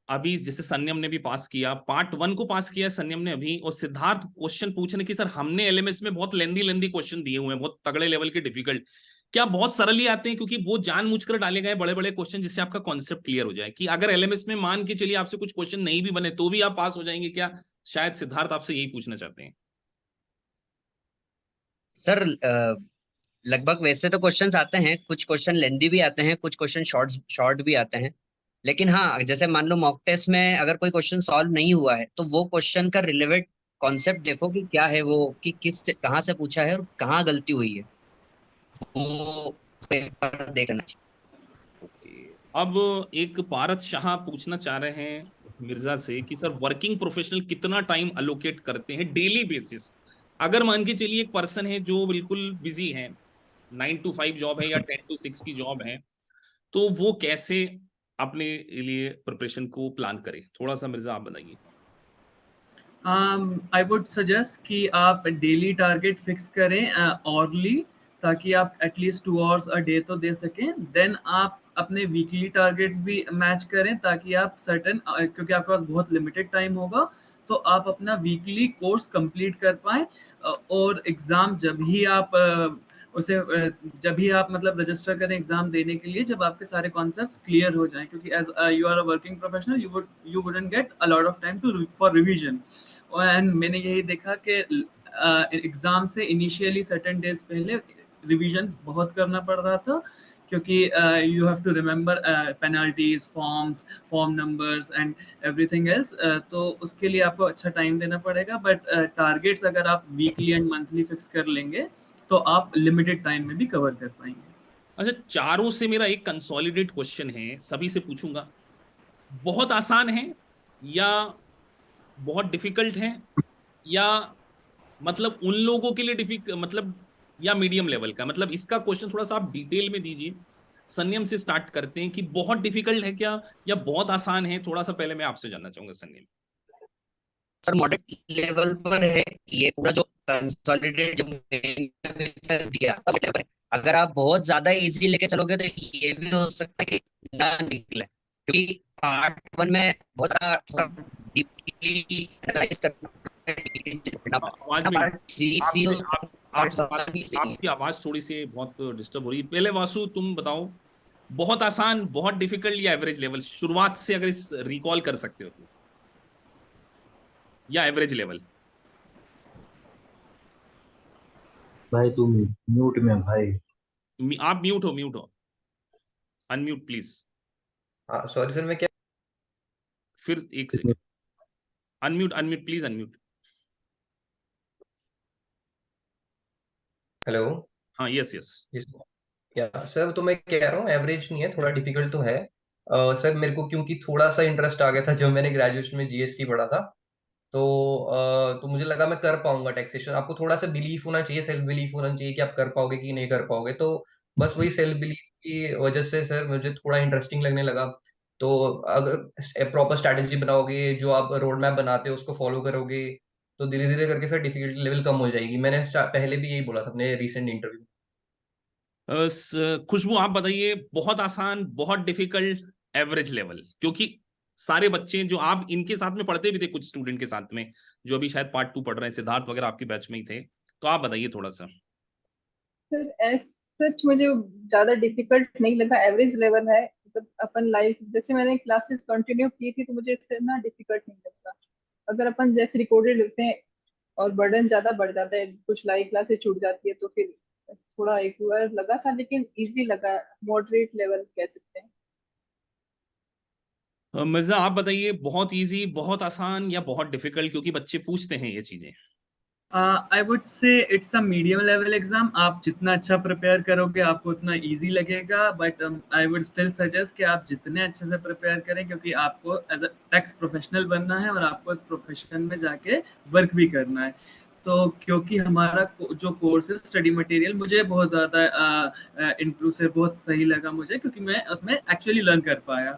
अभी जैसे संयम ने भी पास किया, पार्ट 1 को पास किया संयम ने अभी, और सिद्धार्थ क्वेश्चन पूछने की, सर हमने एलएमएस में बहुत लेंदी क्वेश्चन दिए हुए हैं, बहुत तगड़े लेवल के डिफिकल्ट, क्या बहुत सरल ही आते हैं? क्योंकि वो जानबूझकर डाले गए बड़े बड़े क्वेश्चन जिससे आपका कॉन्सेप्ट क्लियर हो जाए, कि अगर एलएमएस में मान के चलिए आपसे कुछ क्वेश्चन नहीं भी बने तो भी आप पास हो जाएंगे क्या? शायद सिद्धार्थ आपसे यही पूछना चाहते हैं। सर लगभग वैसे तो क्वेश्चंस आते हैं, कुछ क्वेश्चन लेंदी भी आते हैं, कुछ क्वेश्चन शॉर्ट भी आते हैं। लेकिन हाँ, जैसे मान लो मॉक टेस्ट में अगर कोई क्वेश्चन सॉल्व नहीं हुआ है, तो वो क्वेश्चन का रिलेवेंट कॉन्सेप्ट देखो कि क्या है वो, कि कहाँ से पूछा है और कहाँ गलती हुई है, वो पेपर देख लेना चाहिए। ओके, अब एक पारस शाह पूछना चाह रहे हैं मिर्जा से कि सर वर्किंग प्रोफेशनल कितना टाइम अलोकेट करते हैं डेली बेसिस? अगर मान के चलिए एक पर्सन है जो बिल्कुल बिजी है, 9 to 5 जॉब है या 10 to 6 की जॉब है, तो वो कैसे अपने लिए प्रिपरेशन को प्लान करे? थोड़ा सा मिर्जा आप बताइए। आई वुड सजेस्ट कि आप डेली टारगेट फिक्स करें ऑरली, ताकि आप एटलीस्ट 2 आवर्स अ डे तो दे सकें। देन आप अपने वीकली टारगेट्स भी मैच करें, ताकि आप सर्टेन, क्योंकि आपके पास बहुत लिमिटेड टाइम होगा, तो आप अपना वीकली कोर्स कंप्लीट कर पाएँ। और एग्ज़ाम जब ही आप जब भी आप मतलब रजिस्टर करें एग्जाम देने के लिए, जब आपके सारे कॉन्सेप्ट्स क्लियर हो जाएं, क्योंकि as you are a working professional, you wouldn't get a lot of time to for revision. And मैंने यही देखा कि एग्जाम से इनिशियली सर्टेन डेज पहले रिवीजन बहुत करना पड़ रहा था, क्योंकि you have to remember penalties, form numbers and everything else, तो उसके लिए आपको अच्छा टाइम देना पड़ेगा। बट टारगेट्स अगर आप वीकली एंड मंथली फिक्स कर लेंगे, तो आप लिमिटेड टाइम में भी कवर कर पाएंगे। अच्छा, चारों से मेरा एक कंसोलिडेट क्वेश्चन है, सभी से पूछूंगा, बहुत आसान है या बहुत डिफिकल्ट है, या मतलब उन लोगों के लिए मतलब, या मीडियम लेवल का? मतलब इसका क्वेश्चन थोड़ा सा आप डिटेल में दीजिए। संयम से स्टार्ट करते हैं कि बहुत डिफिकल्ट है क्या या बहुत आसान है? थोड़ा सा पहले मैं आपसे जानना चाहूंगा संयम। सर मॉडरेट लेवल पर है, ये पूरा जो कंसोलिडेट जो दिया है। अगर आप बहुत ज्यादा इजी लेके चलोगे तो ये भी हो सकता है कि ना निकले, क्योंकि पार्ट 1 में बहुत थोड़ा डीपली एनालाइज करना आवाज में पार्ट 3 आपकी आवाज थोड़ी सी बहुत डिस्टर्ब हो रही है। पहले वासु तुम बताओ, बहुत आसान, बहुत डिफिकल्ट या एवरेज लेवल, शुरुआत से अगर इस रिकॉल कर सकते हो तो। या एवरेज लेवल? भाई तुम म्यूट में भाई। आप म्यूट हो, अनम्यूट प्लीज। हाँ सॉरी सर, मैं क्या फिर एक second, unmute please, unmute. Hello. हाँ, यस यस। या सर, तो मैं कह रहा हूँ एवरेज नहीं है, थोड़ा डिफिकल्ट तो है। सर मेरे को क्योंकि थोड़ा सा इंटरेस्ट आ गया था जब मैंने ग्रेजुएशन में जीएसटी पढ़ा था, तो तो मुझे लगा मैं कर पाऊंगा टैक्सेशन। आपको थोड़ा सा बिलीफ होना चाहिए, सेल्फ बिलीफ होना चाहिए कि आप कर पाओगे कि नहीं कर पाओगे। तो बस वही सेल्फ बिलीफ की वजह से सर मुझे थोड़ा इंटरेस्टिंग लगने लगा। तो अगर प्रॉपर स्ट्रैटेजी बनाओगे, जो आप रोड मैप बनाते हो उसको फॉलो करोगे, तो धीरे धीरे करके सर डिफिकल्टी लेवल कम हो जाएगी। मैंने पहले भी यही बोला था अपने रिसेंट इंटरव्यू। खुशबू आप बताइए, बहुत आसान, बहुत डिफिकल्ट, एवरेज लेवल? क्योंकि सारे बच्चे जो आप इनके साथ में पढ़ते भी थे, कुछ स्टूडेंट के साथ में जो अभी शायद पार्ट 2 पढ़ रहे हैं, सिद्धार्थ वगैरह आपके बैच में ही थे, तो आप बताइए थोड़ा सा। सर एज सच मुझे ज्यादा डिफिकल्ट नहीं लगा, एवरेज लेवल है। मतलब अपन लाइफ जैसे मैंने क्लासेस कंटिन्यू की थी तो मुझे इतना डिफिकल्ट नहीं लगता। अगर अपन जैसे रिकॉर्डेड लेते हैं और बर्डन ज्यादा बढ़ जाता है, कुछ लाइव क्लासेस छूट जाती है, तो फिर थोड़ा एक बार लगा था, लेकिन इजी लगा, मॉडरेट लेवल कह सकते हैं। मिर्जा आप बताइए, बहुत इजी, बहुत आसान, या बहुत डिफिकल्ट? क्योंकि बच्चे पूछते हैं ये चीजें। I would say it's a medium level exam. आप जितना अच्छा प्रिपेयर करोगे आपको उतना इजी लगेगा, but I would still suggest कि आप जितने अच्छे से प्रिपेयर करें, क्योंकि आपको एज अ टैक्स प्रोफेशनल बनना है और आपको इस प्रोफेशन में जाके वर्क भी करना है। तो क्योंकि हमारा जो कोर्स है स्टडी मटेरियल मुझे बहुत ज़्यादा इंक्लूसिव, बहुत सही लगा मुझे, क्योंकि मैं उसमें एक्चुअली लर्न कर पाया।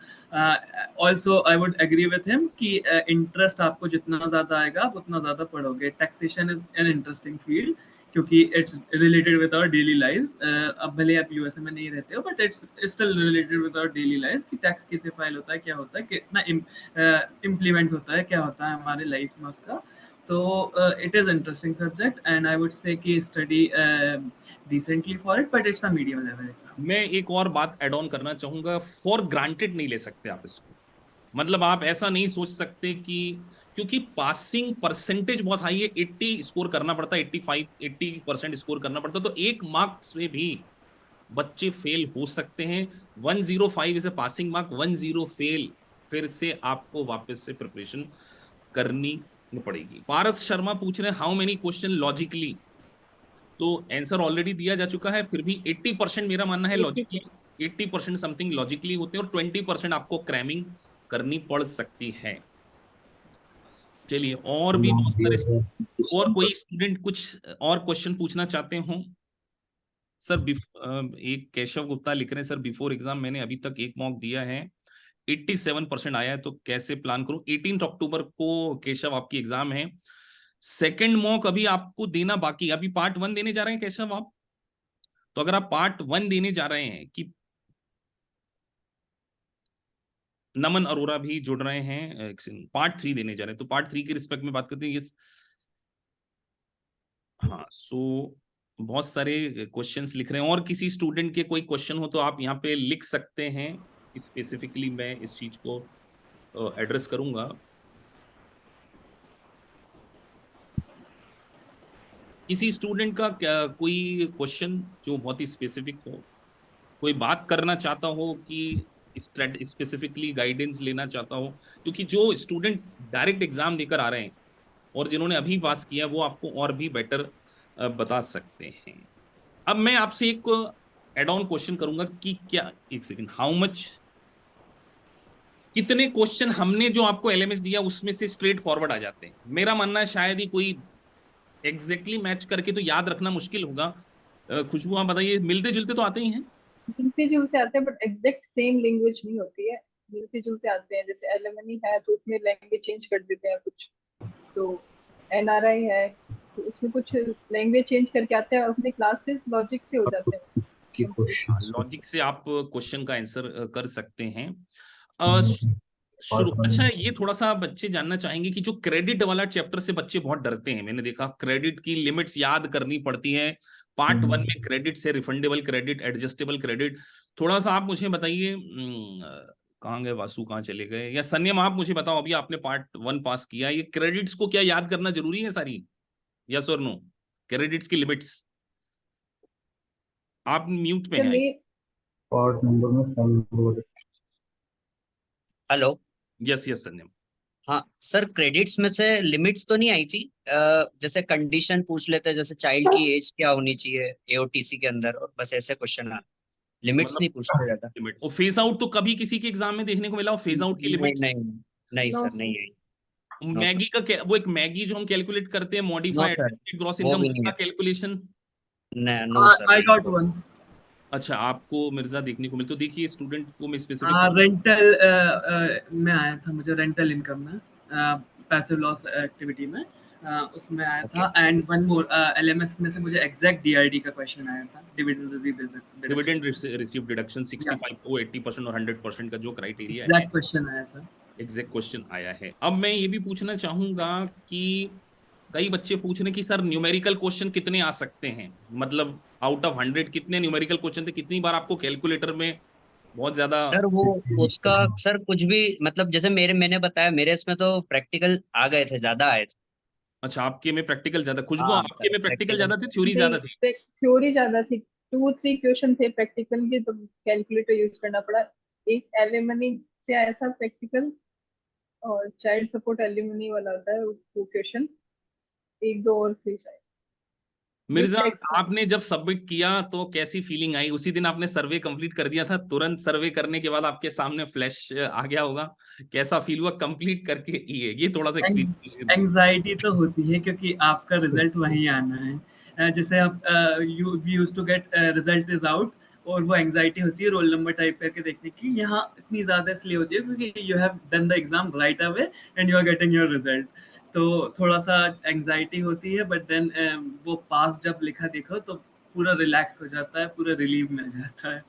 Also I would agree with him कि इंटरेस्ट आपको जितना ज़्यादा आएगा आप उतना ज़्यादा पढ़ोगे। Taxation is an interesting field, क्योंकि it's related with our daily lives. अब भले आप यूएसए में नहीं रहते हो, but it's still related with our daily lives कि टैक्स कैसे फाइल होता है, क्या होता है, कितना इम्प्लीमेंट होता है, क्या होता है हमारे लाइफ में उसका। तो it is interesting subject and I would say कि study decently for it, but it's a medium level exam. मैं एक और बात ऐड ऑन करना चाहूंगा, फॉर ग्रांटेड नहीं ले सकते आप इसको। मतलब आप ऐसा नहीं सोच सकते कि क्योंकि पासिंग परसेंटेज बहुत हाई है, 80 स्कोर करना पड़ता है, 80% स्कोर करना पड़ता है, तो एक मार्क्स में भी बच्चे फेल हो सकते हैं। 105 is a passing mark, 10 fail, फिर से आपको वापस से प्रिपरेशन करनी पड़ेगी। पारस शर्मा पूछ रहे हैं हाउ मेनी क्वेश्चन लॉजिकली, तो आंसर ऑलरेडी दिया जा चुका है। फिर भी 80% मेरा मानना है लॉजिकली, 80% समथिंग लॉजिकली होते हैं और 20% आपको क्रैमिंग करनी पड़ सकती है। चलिए, और भी बहुत सारे, और कोई स्टूडेंट कुछ और क्वेश्चन पूछना चाहते हो? सर एक केशव गुप्ता लिख रहे हैं, सर बिफोर एग्जाम मैंने अभी तक एक मॉक दिया है, 87% आया है, तो कैसे प्लान करूं? 18 अक्टूबर को केशव आपकी एग्जाम है। सेकंड मॉक अभी आपको देना बाकी, अभी पार्ट 1 देने जा रहे हैं केशव आप? तो अगर आप पार्ट 1 देने जा रहे हैं, कि नमन अरोरा भी जुड़ रहे हैं, पार्ट 3 देने जा रहे हैं, तो पार्ट 3 के रिस्पेक्ट में बात करते हैं। ये हाँ, सो बहुत सारे क्वेश्चंस लिख रहे हैं, और किसी स्टूडेंट के कोई क्वेश्चन हो तो आप यहाँ पे लिख सकते हैं, स्पेसिफिकली मैं इस चीज को एड्रेस करूंगा। किसी स्टूडेंट का कोई क्वेश्चन जो बहुत ही स्पेसिफिक हो, कोई बात करना चाहता हो, कि स्पेसिफिकली गाइडेंस लेना चाहता हो, क्योंकि जो स्टूडेंट डायरेक्ट एग्जाम देकर आ रहे हैं और जिन्होंने अभी पास किया वो आपको और भी बेटर बता सकते हैं। अब मैं आपसे एक एड ऑन क्वेश्चन करूंगा कि क्या, एक सेकंड, हाउ मच, कितने क्वेश्चन हमने जो आपको एलएमएस दिया उसमें से स्ट्रेट फॉरवर्ड आ जाते हैं? मेरा मानना है शायद ही कोई एग्जैक्टली मैच करके तो याद रखना मुश्किल होगा। खुशबू आप बताइए, मिलते जुलते तो आते ही हैं? मिलते जुलते आते हैं, बट एग्जैक्ट सेम लैंग्वेज नहीं होती है। मिलते जुलते आते हैं, जैसे एलिमनी है तो उसमें लैंग्वेज चेंज कर देते हैं कुछ, तो एनआरआई है तो उसमें कुछ लैंग्वेज चेंज करके आते हैं, अपने क्लासेस लॉजिक से हो जाते हैं। लॉजिक से आप क्वेश्चन का आंसर कर सकते हैं। शुरू, अच्छा, ये थोड़ा सा बच्चे जानना चाहेंगे कि जो क्रेडिट वाला चैप्टर से बच्चे बहुत डरते हैं, मैंने देखा क्रेडिट की लिमिट्स याद करनी पड़ती है। पार्ट 1 में क्रेडिट से रिफंडेबल क्रेडिट, एडजस्टेबल क्रेडिट, थोड़ा सा आप मुझे बताइए कहाँ गए वासु, कहाँ चले गए? या सन्यम आप मुझे बताओ, अभी आपने पार्ट 1 पास किया, ये क्रेडिट्स को क्या याद करना जरूरी है सारी? यस और नो? क्रेडिट्स की लिमिट्स? आप म्यूट में सर हैं। मैं पार्ट नंबर में phone number. Hello. Yes yes Sanyam. हाँ सर, क्रेडिट्स में से लिमिट्स तो नहीं आई थी। जैसे कंडीशन पूछ लेते हैं, जैसे चाइल्ड की एज क्या होनी चाहिए एओटीसी के अंदर, और बस ऐसे क्वेश्चन है। लिमिट्स मतलब नहीं पूछते ज्यादा। लिमिट और फेज आउट तो कभी किसी के एग्जाम में देखने को मिला हो? फेज आउट की नहीं लिमिट्स? नहीं नहीं नो सर, सर। नहीं आई। No sir. मैगी का वो एक मैगी जो हम कैलकुलेट करते हैं, नो मॉडिफाइड सर, ग्रॉस वो इनकम, भी नहीं उसका है। कैलकुलेशन? नो सर, I नहीं got है। one. अच्छा, आपको मिर्जा देखने को मिलते, तो देखिए स्टूडेंट को मैं स्पेसिफिक रेंटल में आया था मुझे, रेंटल इनकम में, पैसिव लॉस एक्टिविटी में, उसमें आया ओके। था। एंड वन मोर, एलएमएस में से मुझे एग्जैक्ट डीआरडी का क्वेश्चन आया था, dividend received dividend deduction. Receive deduction 65 को 80% और 100% का जो क्राइटेरिया है, एग्जैक्ट क्वेश्चन आया था। एग्जैक्ट क्वेश्चन आया है। अब मैं ये भी पूछना चाहूंगा कि कई बच्चे पूछ रहे हैं कि सर न्यूमेरिकल क्वेश्चन कितने आ सकते हैं, मतलब आउट ऑफ 100 कितने न्यूमेरिकल क्वेश्चन थे, कितनी बार आपको कैलकुलेटर में बहुत ज्यादा? सर वो उसका सर कुछ भी, मतलब जैसे मैंने बताया, मेरे इसमें तो प्रैक्टिकल आ गए थे, ज्यादा आए थे। अच्छा, आपके में प्रैक्टिकल ज्यादा, खुशबू हाँ आपके सर, में प्रैक्टिकल प्रैक्टिकल। ज्यादा थे, थ्योरी ज्यादा थी? थ्योरी ज्यादा थी, 2-3 क्वेश्चन थे प्रैक्टिकल के, तो कैलकुलेटर यूज करना पड़ा। एक एलिमनी से आया था प्रैक्टिकल, और चाइल्ड सपोर्ट एलिमनी वाला होता है वो क्वेश्चन, एक दो और थे शायद। ये मिर्जा, टेक्स्ट था। आपने जब सबमिट किया तो कैसी फीलिंग आई? उसी दिन आपने सर्वे कंप्लीट कर दिया था, तुरंत सर्वे करने के बाद आपके सामने फ्लैश आ गया होगा, कैसा फील हुआ कंप्लीट करके? ये थोड़ा सा एक्सपीरियंस। एंग्जाइटी तो होती है क्योंकि आपका रिजल्ट वहीं आना है। जैसे आप we used to get result is out, और वो एंग्जाइटी होती है रोल नंबर टाइप करके देखने की। यहाँ इतनी ज्यादा इसलिए होती है क्योंकि you have done the exam right away and you are getting your result, तो थोड़ा सा एंग्जाइटी होती है। बट देन वो पास जब लिखा देखो तो पूरा रिलैक्स हो जाता है, पूरा रिलीव मिल जाता है।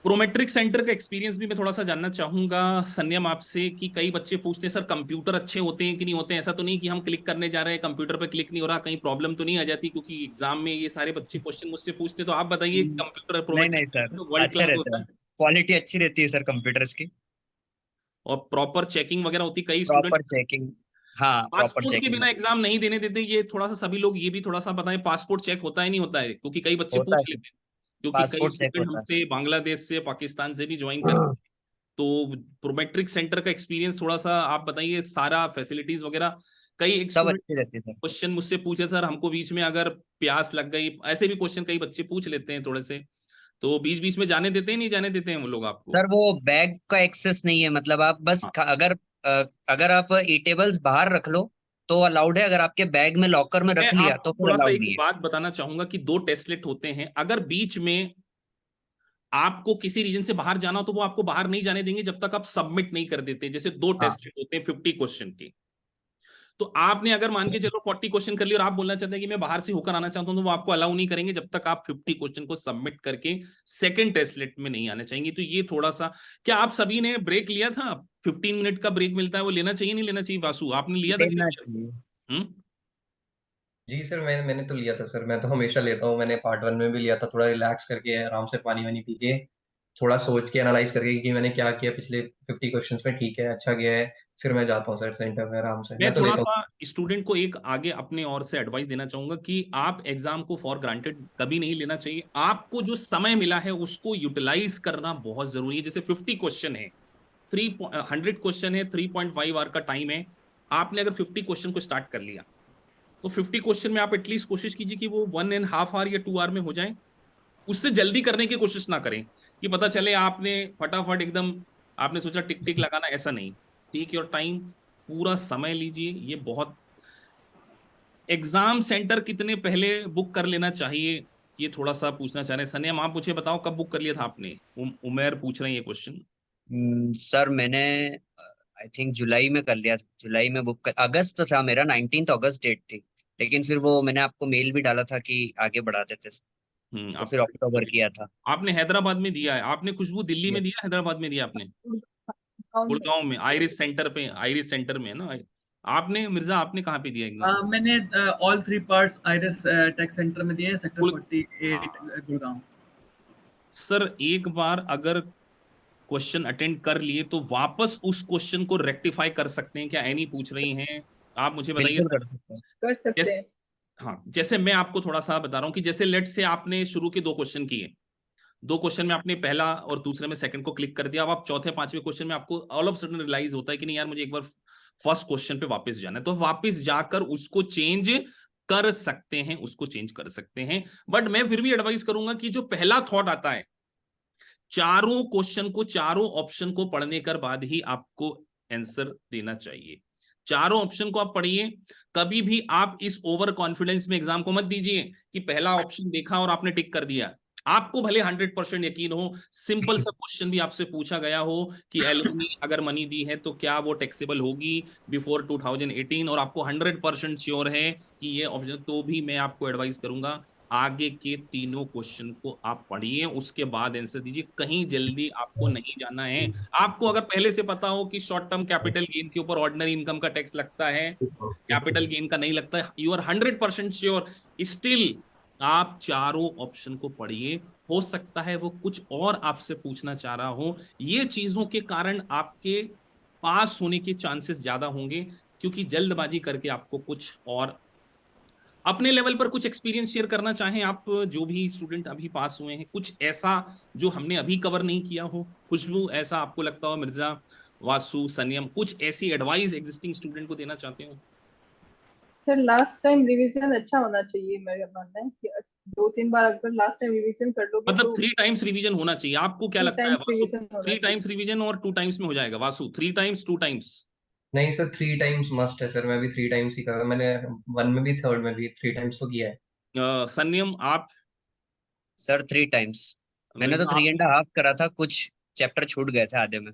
प्रोमेट्रिक सेंटर का एक्सपीरियंस भी मैं थोड़ा सा जानना चाहूंगा संयम आपसे, कि कई बच्चे पूछते हैं सर कंप्यूटर अच्छे होते हैं कि नहीं होते हैं? ऐसा तो नहीं कि हम क्लिक करने जा रहे हैं, कंप्यूटर पे क्लिक नहीं हो रहा, कहीं प्रॉब्लम तो नहीं आ जाती? क्योंकि एग्जाम में ये सारे बच्चे क्वेश्चन मुझसे पूछते हैं, तो आप बताइए, कंप्यूटर नहीं प्रोमेट्रिक नहीं सर, सेंटर तो वर्ल्ड अच्छे क्लास रहते होता हैं। है क्वालिटी अच्छी रहती है सर कंप्यूटर्स की। और प्रॉपर चेकिंग वगैरह होती है। कई स्टूडेंट प्रॉपर चेकिंग। हाँ, प्रॉपर पासपोर्ट के चेकिंग बिना होती है। एग्जाम नहीं देने देते, ये थोड़ा सा सभी लोग ये भी थोड़ा सा बताएं, पासपोर्ट चेक होता है नहीं होता है? क्योंकि कई बच्चे होता है पूछ सर, लेते हैं, क्योंकि कई पासपोर्ट चेक स्टूडेंट होता हमसे बांग्लादेश से, पाकिस्तान से भी ज्वाइन करते है। हैं। तो प्रोमेट्रिक सेंटर का एक्सपीरियंस थोड़ा सा आप बताइए, सारा फैसिलिटीज वगैरह। कई एक सब स्टूडेंट अच्छी रहती है सर। क्वेश्चन मुझसे पूछे सर, हमको बीच में अगर प्यास लग गई, ऐसे भी क्वेश्चन कई बच्चे पूछ लेते हैं थोड़े से, तो बीच बीच में जाने देते हैं नहीं जाने देते हैं वो लोग आपको? सर वो बैग का एक्सेस नहीं है, मतलब आप बस हाँ, अगर आप ईटेबल्स बाहर रख लो तो अलाउड है, अगर आपके बैग में लॉकर में मैं रख लिया तो आपको फिर थोड़ा सा अलाउड एक नहीं है। बात बताना चाहूंगा कि 2 टेस्टलेट होते हैं, अगर बीच में आपको किसी रीजन से बाहर जाना हो तो वो आपको बाहर नहीं जाने देंगे जब तक आप सबमिट नहीं कर देते। जैसे 2 हाँ। टेस्टलेट होते हैं 50 क्वेश्चन के, तो आपने अगर मान के चलो 40 क्वेश्चन कर लिया और आप बोलना चाहते हैं कि मैं बाहर से होकर आना चाहता हूं, तो वो आपको अलाउ नहीं करेंगे जब तक आप 50 क्वेश्चन को सबमिट करके सेकंड टेस्टलेट में नहीं आना चाहेंगे। तो ये थोड़ा सा, क्या आप सभी ने ब्रेक लिया था? 15 मिनट का ब्रेक मिलता है, वो लेना चाहिए नहीं लेना चाहिए? वासु, आपने लिया था कि लेना नहीं चाहिए। लिया? जी सर, मैंने तो लिया था सर, मैं तो हमेशा लेता हूँ। मैंने पार्ट 1 में भी लिया था, थोड़ा रिलैक्स करके आराम से पानी वानी पी के, थोड़ा सोच के एनालाइज करके कि मैंने क्या किया पिछले 50 क्वेश्चंस में, ठीक है अच्छा गया है, फिर मैं जाता हूँ सर सेंटर में आराम से। मैं मैं तो थोड़ा लेता हूँ। सा स्टूडेंट को एक आगे अपने ओर से एडवाइस देना चाहूंगा कि आप एग्जाम को फॉर ग्रांटेड कभी नहीं लेना चाहिए। आपको जो समय मिला है उसको यूटिलाइज करना बहुत जरूरी है। जैसे 50 क्वेश्चन है, 100 क्वेश्चन है, 3.5 आवर का टाइम है। आपने अगर 50 क्वेश्चन को स्टार्ट कर लिया, तो 50 क्वेश्चन में आप एटलीस्ट कोशिश कीजिए कि वो 1.5 आवर या 2 आवर में हो जाए। उससे जल्दी करने की कोशिश ना करें कि पता चले आपने फटाफट एकदम, आपने सोचा टिक टिक लगाना, ऐसा नहीं। टेक योर टाइम, पूरा समय लीजिए। ये बहुत, एग्जाम सेंटर कितने पहले बुक कर लेना चाहिए, ये थोड़ा सा पूछना चाह रहे हैं। सनियम आप मुझे बताओ कब बुक कर लिया था आपने? उमेर पूछ रहे हैं ये क्वेश्चन। सर मैंने आई थिंक जुलाई में कर लिया था। जुलाई में बुक कर, अगस्त था मेरा, 19 अगस्त डेट थी। लेकिन फिर वो मैंने आपको मेल भी डाला था कि आगे बढ़ा देते, तो फिर आपका अक्टूबर किया था। आपने हैदराबाद में दिया है? आपने खुशबू दिल्ली में यस। दिया, हैदराबाद में दिया आपने? अकाउंट में। गुड़गांव में आइरिस सेंटर पे, आइरिस सेंटर में है ना? आपने मिर्जा आपने कहाँ पे दिया एग्जाम? मैंने all 3 parts Iris tech centre में दिए, सेक्टर गुड़ 48 हाँ गुड़गांव। सर, एक बार अगर क्वेश्चन अटेंड कर लिए तो वापस उस क्वेश्चन को रेक्टिफाई कर सकते हैं क्या? एनी पूछ रही हैं, आप मुझे बताइए बिल्कुल सर। कर सकते हैं। कर सकते जैसे, हैं। हाँ, जैसे मैं आपको थोड़ा सा बता रहा हूँ कि जैसे लेट से आपने शुरू के 2 क्वेश्चन किए, 2 क्वेश्चन में आपने पहला और दूसरे में सेकंड को क्लिक कर दिया, अब आप चौथे पांचवें क्वेश्चन में आपको ऑल ऑफ सडन रियलाइज होता है कि नहीं यार मुझे एक बार फर्स्ट क्वेश्चन पे वापस जाना है, तो वापस जाकर उसको चेंज कर सकते हैं, उसको चेंज कर सकते हैं। बट मैं फिर भी एडवाइस करूंगा कि जो पहला थॉट आता है, चारों क्वेश्चन को, चारों ऑप्शन को पढ़ने कर बाद ही आपको आंसर देना चाहिए। चारों ऑप्शन को आप पढ़िए। कभी भी आप इस ओवर कॉन्फिडेंस में एग्जाम को मत दीजिए कि पहला ऑप्शन देखा और आपने टिक कर दिया। आपको भले 100% यकीन हो, सिंपल सा क्वेश्चन भी आपसे पूछा गया हो कि एलिमनी अगर मनी दी है तो क्या वो टैक्सेबल होगी बिफोर 2018, और आपको 100% श्योर है कि ये ऑप्शन, तो भी मैं आपको एडवाइस करूंगा आगे के तीनों क्वेश्चन को आप पढ़िए, उसके बाद आंसर दीजिए। कहीं जल्दी आपको नहीं जाना है। आपको अगर पहले से पता हो कि शॉर्ट टर्म कैपिटल गेन के ऊपर ऑर्डिनरी इनकम का टैक्स लगता है, कैपिटल गेन का नहीं लगता है, यू आर 100% श्योर, स्टिल आप चारों ऑप्शन को पढ़िए। हो सकता है वो कुछ और आपसे पूछना चाह रहा हो, ये चीजों के कारण आपके पास होने के चांसेस ज्यादा होंगे, क्योंकि जल्दबाजी करके आपको कुछ और। अपने लेवल पर कुछ एक्सपीरियंस शेयर करना चाहें आप, जो भी स्टूडेंट अभी पास हुए हैं, कुछ ऐसा जो हमने अभी कवर नहीं किया हो? खुशबू, ऐसा आपको लगता हो? मिर्जा, वासु, सनियम, कुछ ऐसी एडवाइस एग्जिस्टिंग स्टूडेंट को देना चाहते हो? सर लास्ट टाइम रिवीजन अच्छा होना चाहिए, मेरा मानना है कि 2-3 बार अगर लास्ट टाइम रिवीजन कर लोगे मतलब तो 3 टाइम्स रिवीजन होना चाहिए, आपको क्या 3 लगता है टाइम्स वासु? रिवीजन होना 3 चाहिए। टाइम्स रिवीजन और 2 टाइम्स में हो जाएगा? Vasu 3 times, 2 times? नहीं सर, 3 टाइम्स मस्ट है सर। मैं भी 3 टाइम्स ही कर रहा, मैंने 1 में भी 3rd में भी 3 टाइम्स तो किया है। सनियम, आप? Sir 3 times. मैंने तो मिर्जा, आप? 3.5 करा था, कुछ चैप्टर छूट गए थे आधे में।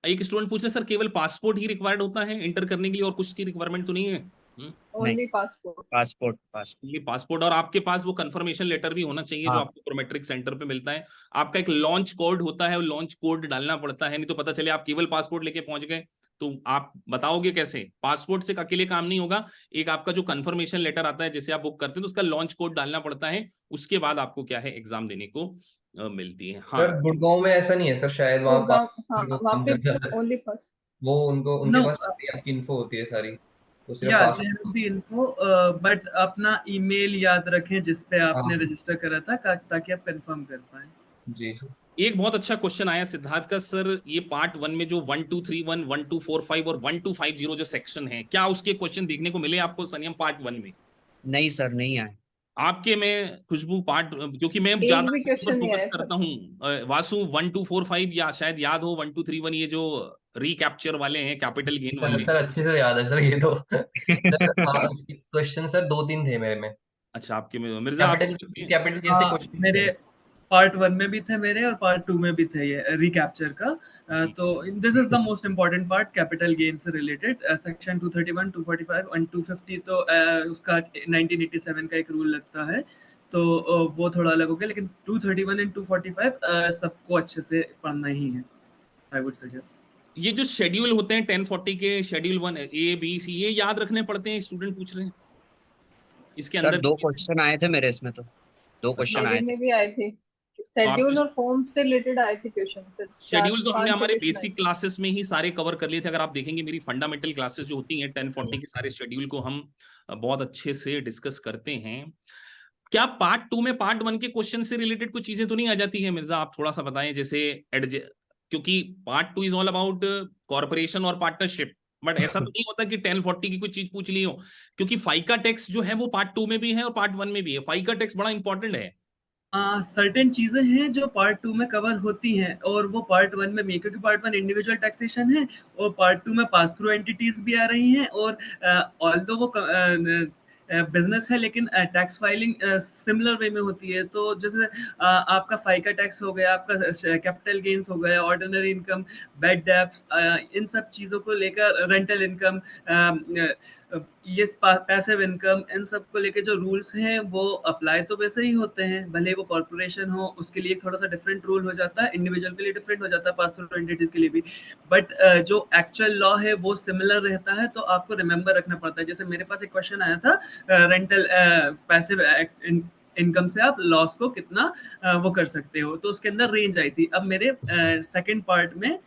एक स्टूडेंट पूछ रहे सर केवल पासपोर्ट ही रिक्वायर्ड होता है इंटर करने के लिए, और कुछ की रिक्वायरमेंट तो नहीं है? नहीं, ओनली पासपोर्ट। Passport passport. ये पासपोर्ट, और आपके पास वो कंफर्मेशन लेटर भी होना चाहिए जो हाँ आपको प्रोमेट्रिक सेंटर पे मिलता है। आपका एक लॉन्च कोड होता है, वो लॉन्च कोड डालना पड़ता है, नहीं तो पता चले आप केवल पासपोर्ट लेके पहुंच गए तो आप बताओगे कैसे? पासपोर्ट से अकेले काम नहीं होगा, एक आपका जो कंफर्मेशन लेटर आता है जिसे आप बुक करते हैं तो उसका लॉन्च कोड डालना पड़ता है, उसके बाद आपको क्या है एग्जाम देने को मिलती है। हाँ, सर गुड़गांव में ऐसा नहीं है सर, शायद वहाँ गुड़गांव, हाँ वो वहाँ काम पे कर जाता है। Only first. वो उनको उनके No, पास सारी आपकी इन्फो होती है सारी, तो सिर्फ yeah, pass. they have the info, but अपना ईमेल याद रखें जिस पे आपने हाँ रजिस्टर करा था, ताकि आप कंफर्म कर पाएं। जी जी। एक बहुत अच्छा क्वेश्चन आया सिद्धार्थ का, सर ये पार्ट 1 में जो 1231, 1245 और 1250 जो सेक्शन है, क्या उसके क्वेश्चन देखने को मिले आपको सनियम पार्ट 1 में? नहीं सर, नहीं आए। आपके में खुशबू पार्ट, क्योंकि मैं एक ज्यादा भी इसके ऊपर क्वेश्चन नहीं फोकस आया था। करता हूँ। वासु 1245 या शायद याद हो 1231, ये जो रिकैप्चर वाले हैं, कैपिटल गेन सर वाले। सर अच्छे से याद है सर ये तो। सर हाँ, उसके क्वेश्चन सर 2-3 थे मेरे में। अच्छा, आपके में मिर्जा कैपिटल आपके में? कैपिटल जैसे हाँ, क्वेश्चन मेरे थे। पार्ट 1 में भी थे मेरे, और पार्ट 2 में भी थे ये रिकैप्चर का। तो this is the most important part, capital gain से रिलेटेड। सेक्शन 231, 245 और 250, तो उसका 1987 का एक रूल लगता है, तो वो थोड़ा अलग हो गया, लेकिन 231 एंड 245 सबको अच्छे से पढ़ना ही है, आई वुड सजेस्ट। ये जो शेड्यूल होते हैं 1040 के, शेड्यूल 1 A B C, ये याद रखने पड़ते हैं? स्टूडेंट पूछ रहे हैं इसके सर अंदर। 2 क्वेश्चन आए थे मेरे इसमें, तो 2 क्वेश्चन मेरे आए थे। में भी आए थे, तो आपने शेड्यूल और फॉर्म से रिलेटेड आए थे क्वेश्चन सर। शेड्यूल तो हमने 4-5 हमारे क्वेश्चन आए बेसिक थे। क्लासेस में ही सारे कवर कर लिए थे। अगर आप देखेंगे मेरी फंडामेंटल क्लासेस जो होती हैं 1040 के सारे शेड्यूल को हम बहुत अच्छे से डिस्कस करते हैं। क्या पार्ट 2 में पार्ट 1 के क्वेश्चन से रिलेटेड कुछ चीजें तो नहीं आ जाती है मिर्जा? आप थोड़ा सा बताएं, जैसे क्योंकि part 2 is all about corporation और पार्टनरशिप, बट ऐसा तो नहीं होता कि 1040 की कोई चीज पूछ ली हो, क्योंकि फाइका टैक्स जो है वो पार्ट 2 में भी है और पार्ट 1 में भी है। फाइका टैक्स बड़ा इंपॉर्टेंट है। सर्टेन चीजें हैं जो पार्ट 2 में कवर होती हैं, और वो पार्ट 1 में भी है, क्योंकि पार्ट 1 इंडिविजुअल टैक्सेशन है, और पार्ट 2 में पास थ्रू एंटिटीज भी आ रही हैं, और ऑल्दो वो बिजनेस है, लेकिन टैक्स फाइलिंग सिमिलर वे में होती है। तो जैसे आपका फाइका टैक्स हो गया, आपका कैपिटल गेन्स हो गया, ऑर्डिनरी इनकम, बैड डेब्ट्स, इन सब चीज़ों को लेकर, रेंटल इनकम, ये पैसिव इनकम, इन सब को लेके जो रूल्स हैं वो अप्लाई तो वैसे ही होते हैं, भले वो कॉर्पोरेशन हो उसके लिए थोड़ा सा डिफरेंट रूल हो जाता है, इंडिविजुअल के लिए डिफरेंट हो जाता है, पास थ्रू एंटिटीज के लिए भी, बट जो एक्चुअल लॉ है वो सिमिलर रहता है, तो आपको रिमेंबर रखना पड़ता है। जैसे मेरे पास एक क्वेश्चन आया था, रेंटल पैसिव इनकम से आप लॉस को कितना वो कर सकते हो, तो उसके अंदर रेंज आई थी। अब मेरे सेकंड पार्ट में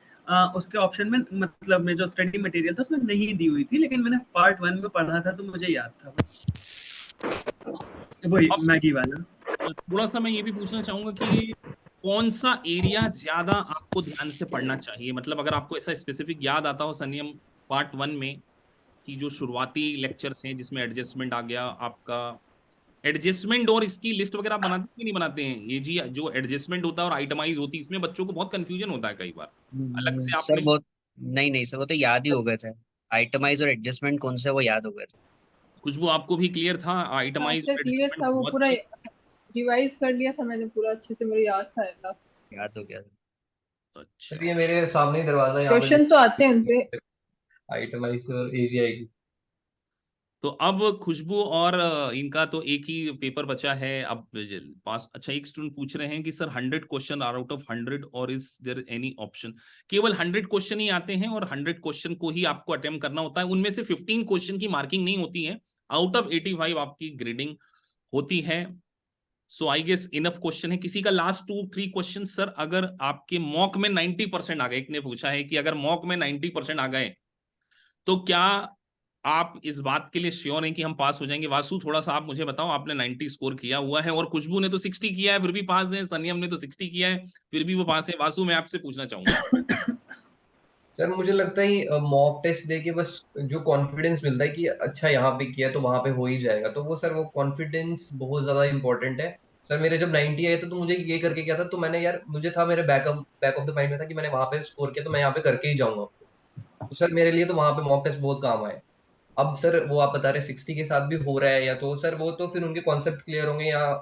उसके ऑप्शन में मतलब में जो स्टडी मटेरियल था उसमें नहीं दी हुई थी, लेकिन मैंने पार्ट 1 में पढ़ा था तो मुझे याद था वही अब मैगी वाला। थोड़ा सा मैं ये भी पूछना चाहूंगा कि कौन सा एरिया ज्यादा आपको ध्यान से पढ़ना चाहिए, मतलब अगर आपको ऐसा स्पेसिफिक याद आता हो संयम पार्ट 1 में कि जो शुरुआती लेक्चर्स हैं जिसमें एडजस्टमेंट आ गया आपका, एडजस्टमेंट और इसकी लिस्ट वगैरह आप बनाते हैं कि नहीं बनाते हैं? ये जी जो एडजस्टमेंट होता है और आइटमाइज होती है, इसमें बच्चों को बहुत कंफ्यूजन होता है कई बार। अलग से सर आपने बहुत, नहीं नहीं सर, वो तो याद ही हो गए थे। आइटमाइज और एडजस्टमेंट कौन से, वो याद हो गए थे। खुशबू आपको भी क्लियर था हाँ आइटमाइज सर और क्लियर एडजस्टमेंट था, वो बहुत पूरा अच्छी? रिवाइज कर लिया था मैंने पूरा अच्छे से, मुझे याद था लास्ट। याद हो गया। अच्छा, सर ये मेरे सामने ही दरवाजा है, यहाँ पे क्वेश्चन तो आते हैं उनपे। आइटमाइज और एजीआई की। तो अब खुशबू और इनका तो एक ही पेपर बचा है अब पास। अच्छा, एक स्टूडेंट पूछ रहे हैं कि sir 100 question are out of 100 और इज देयर एनी ऑप्शन? केवल 100 क्वेश्चन ही आते हैं और 100 क्वेश्चन को ही आपको अटेम्प्ट करना होता है। उनमें से 15 क्वेश्चन की मार्किंग नहीं होती है, आउट ऑफ 85 आपकी ग्रेडिंग होती है। सो आई गेस इनफ क्वेश्चन है। किसी का लास्ट 2-3 क्वेश्चन सर, अगर आपके मॉक में 90% आ गए, एक ने पूछा है कि अगर मॉक में 90% आ गए तो क्या आप इस बात के लिए श्योर हैं कि हम पास हो जाएंगे? वासु थोड़ा सा आप मुझे बताओ, आपने 90 स्कोर किया हुआ है और खुशबू ने तो 60 किया है फिर भी पास है, संयम ने तो 60 किया है फिर भी वो पास है। वासु मैं आपसे पूछना चाहूंगा। सर मुझे लगता है मॉक टेस्ट देके बस जो कॉन्फिडेंस मिलता है कि अच्छा यहाँ पे किया तो वहां पे हो ही जाएगा, तो वो सर वो कॉन्फिडेंस बहुत ज्यादा इंपॉर्टेंट है। सर मेरे जब 90 आए थे तो मुझे ये करके क्या था, तो मैंने यार मुझे था मेरे बैक ऑफ द माइंड में था कि मैंने वहां पे स्कोर किया तो मैं यहाँ पे करके ही जाऊंगा। तो सर मेरे लिए तो वहां पे मॉक टेस्ट बहुत काम आए। अब सर वो आप बता रहे 60 के साथ भी हो रहा है, या तो सर वो तो फिर उनके कॉन्सेप्ट क्लियर होंगे या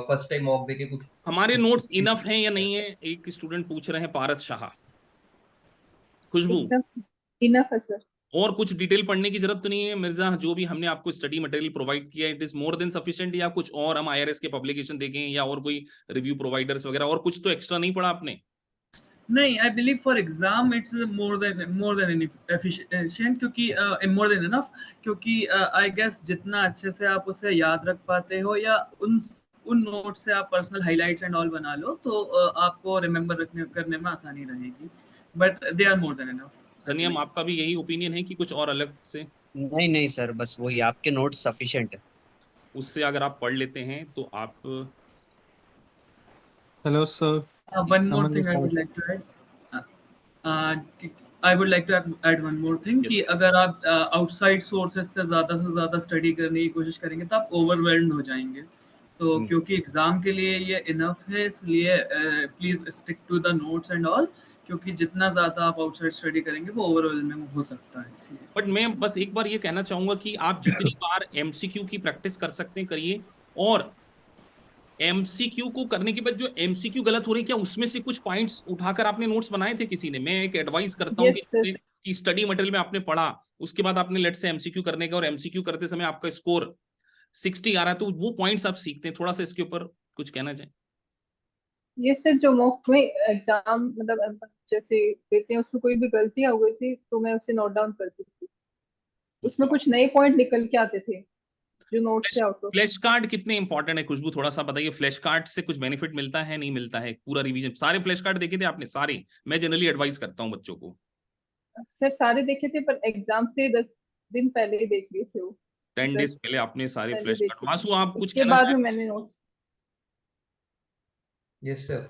फर्स्ट टाइम मॉक देके कुछ हमारे कुछ नोट्स इनफ हैं या नहीं है, एक स्टूडेंट पूछ रहे हैं, पारस शाह। खुशबू, एकदम इनफ है सर। और कुछ डिटेल पढ़ने की जरूरत तो नहीं है मिर्जा? जो भी हमने आपको स्टडी मटेरियल प्रोवाइड किया है it is more than sufficient, या कुछ और हम आईआरएस के पब्लिकेशन देखें या और कोई रिव्यू प्रोवाइडर्स वगैरह, और कुछ तो एक्स्ट्रा नहीं पढ़ा आपने? नहीं, I believe for exam it's more than efficient, क्योंकि मोर देन इनफ, क्योंकि आई गेस जितना अच्छे से आप उसे याद रख पाते हो या उन नोट से आप पर्सनल हाइलाइट्स एंड ऑल बना लो तो आपको रिमेम्बर रखने करने में आसानी रहेगी, but they are more than enough. Sanyam, आपका भी यही ओपिनियन है कि कुछ और अलग से? नहीं नहीं सर, बस वही आपके नोट्स सफिशिएंट है। उससे अगर आप पढ़ लेते हैं तो आप Hello, sir. One more Aman thing this I would side. like to add. I would like to add one more thing yes कि यस। अगर आप आउटसाइड सोर्सेज से ज़्यादा स्टडी करने की कोशिश करेंगे तो आप ओवरवेल्म्ड हो जाएंगे। तो क्योंकि एग्जाम के लिए ये इनफ है, इसलिए please stick to the notes and all, क्योंकि जितना ज़्यादा आप आउटसाइड स्टडी करेंगे वो ओवरवेल्मिंग हो सकता है, इसलिए। बट मैं बस एक बार ये कहना चाहूंगा कि आप जितनी बार एमसीक्यू की प्रैक्टिस कर सकते हैं करिए, और एमसीक्यू को करने के बाद जो एमसीक्यू गलत हो रही है, क्या उसमें से कुछ पॉइंट्स उठाकर आपने नोट्स बनाए थे किसी ने? मैं एक एडवाइस करता हूँ यस सर। कि स्टडी मटेरियल में आपने पढ़ा, उसके बाद आपने लेट से एमसीक्यू करने का, और एमसीक्यू करते समय आपका स्कोर 60 आ रहा है, तो वो पॉइंट्स आप सीखते हैं। थोड़ा सा इसके ऊपर कुछ कहना चाहें? ये सर जो मॉक में एग्जाम मतलब जैसे देते हैं उसमें कोई भी गलतियां हो गई थी तो मैं उसे नोट डाउन करती थी, उसमें कुछ नए पॉइंट निकल के आते थे जो नोट से आउट ऑफ। फ्लैश कार्ड कितने इंपॉर्टेंट है खुशबू, थोड़ा सा बताइए? फ्लैश कार्ड से कुछ बेनिफिट मिलता है नहीं मिलता है? पूरा रिवीजन, सारे फ्लैश कार्ड देखे थे आपने? सारे? मैं जनरली एडवाइस करता हूँ बच्चों को। सर सारे देखे थे पर एग्जाम से 10 दिन पहले ही देख लिए थे वो। 10 डेज 10 पहले आपने सारे पहले फ्लैश कार्ड। देखे थे, वासु, आप कुछ उसके कहना बाद चाहें? में मैंने notes. Yes sir.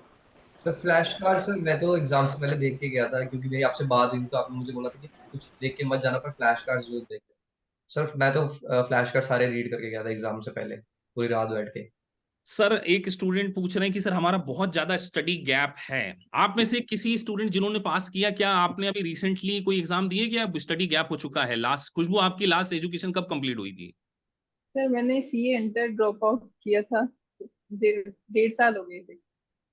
Sir flash card sir मैं तो एग्जाम से पहले देख के गया था, क्योंकि मेरी आपसे बात हुई थी तो आपने मुझे बोला था कि कुछ देख के मत जाना पर फ्लैश कार्ड जरूर देख। सर मैं तो फ्लैश कार्ड सारे रीड करके गया था एग्जाम से पहले, पूरी रात बैठ के। सर एक स्टूडेंट पूछ रहे हैं कि सर हमारा बहुत ज्यादा स्टडी गैप है। आप में से किसी स्टूडेंट जिन्होंने पास किया, क्या आपने अभी रिसेंटली कोई एग्जाम दिए, क्या स्टडी गैप हो चुका है? लास्ट खुशबू, आपकी लास्ट एजुकेशन कब कंप्लीट हुई थी? सर मैंने सीए इंटर ड्रॉप आउट किया था, 1.5 साल हो गए थे।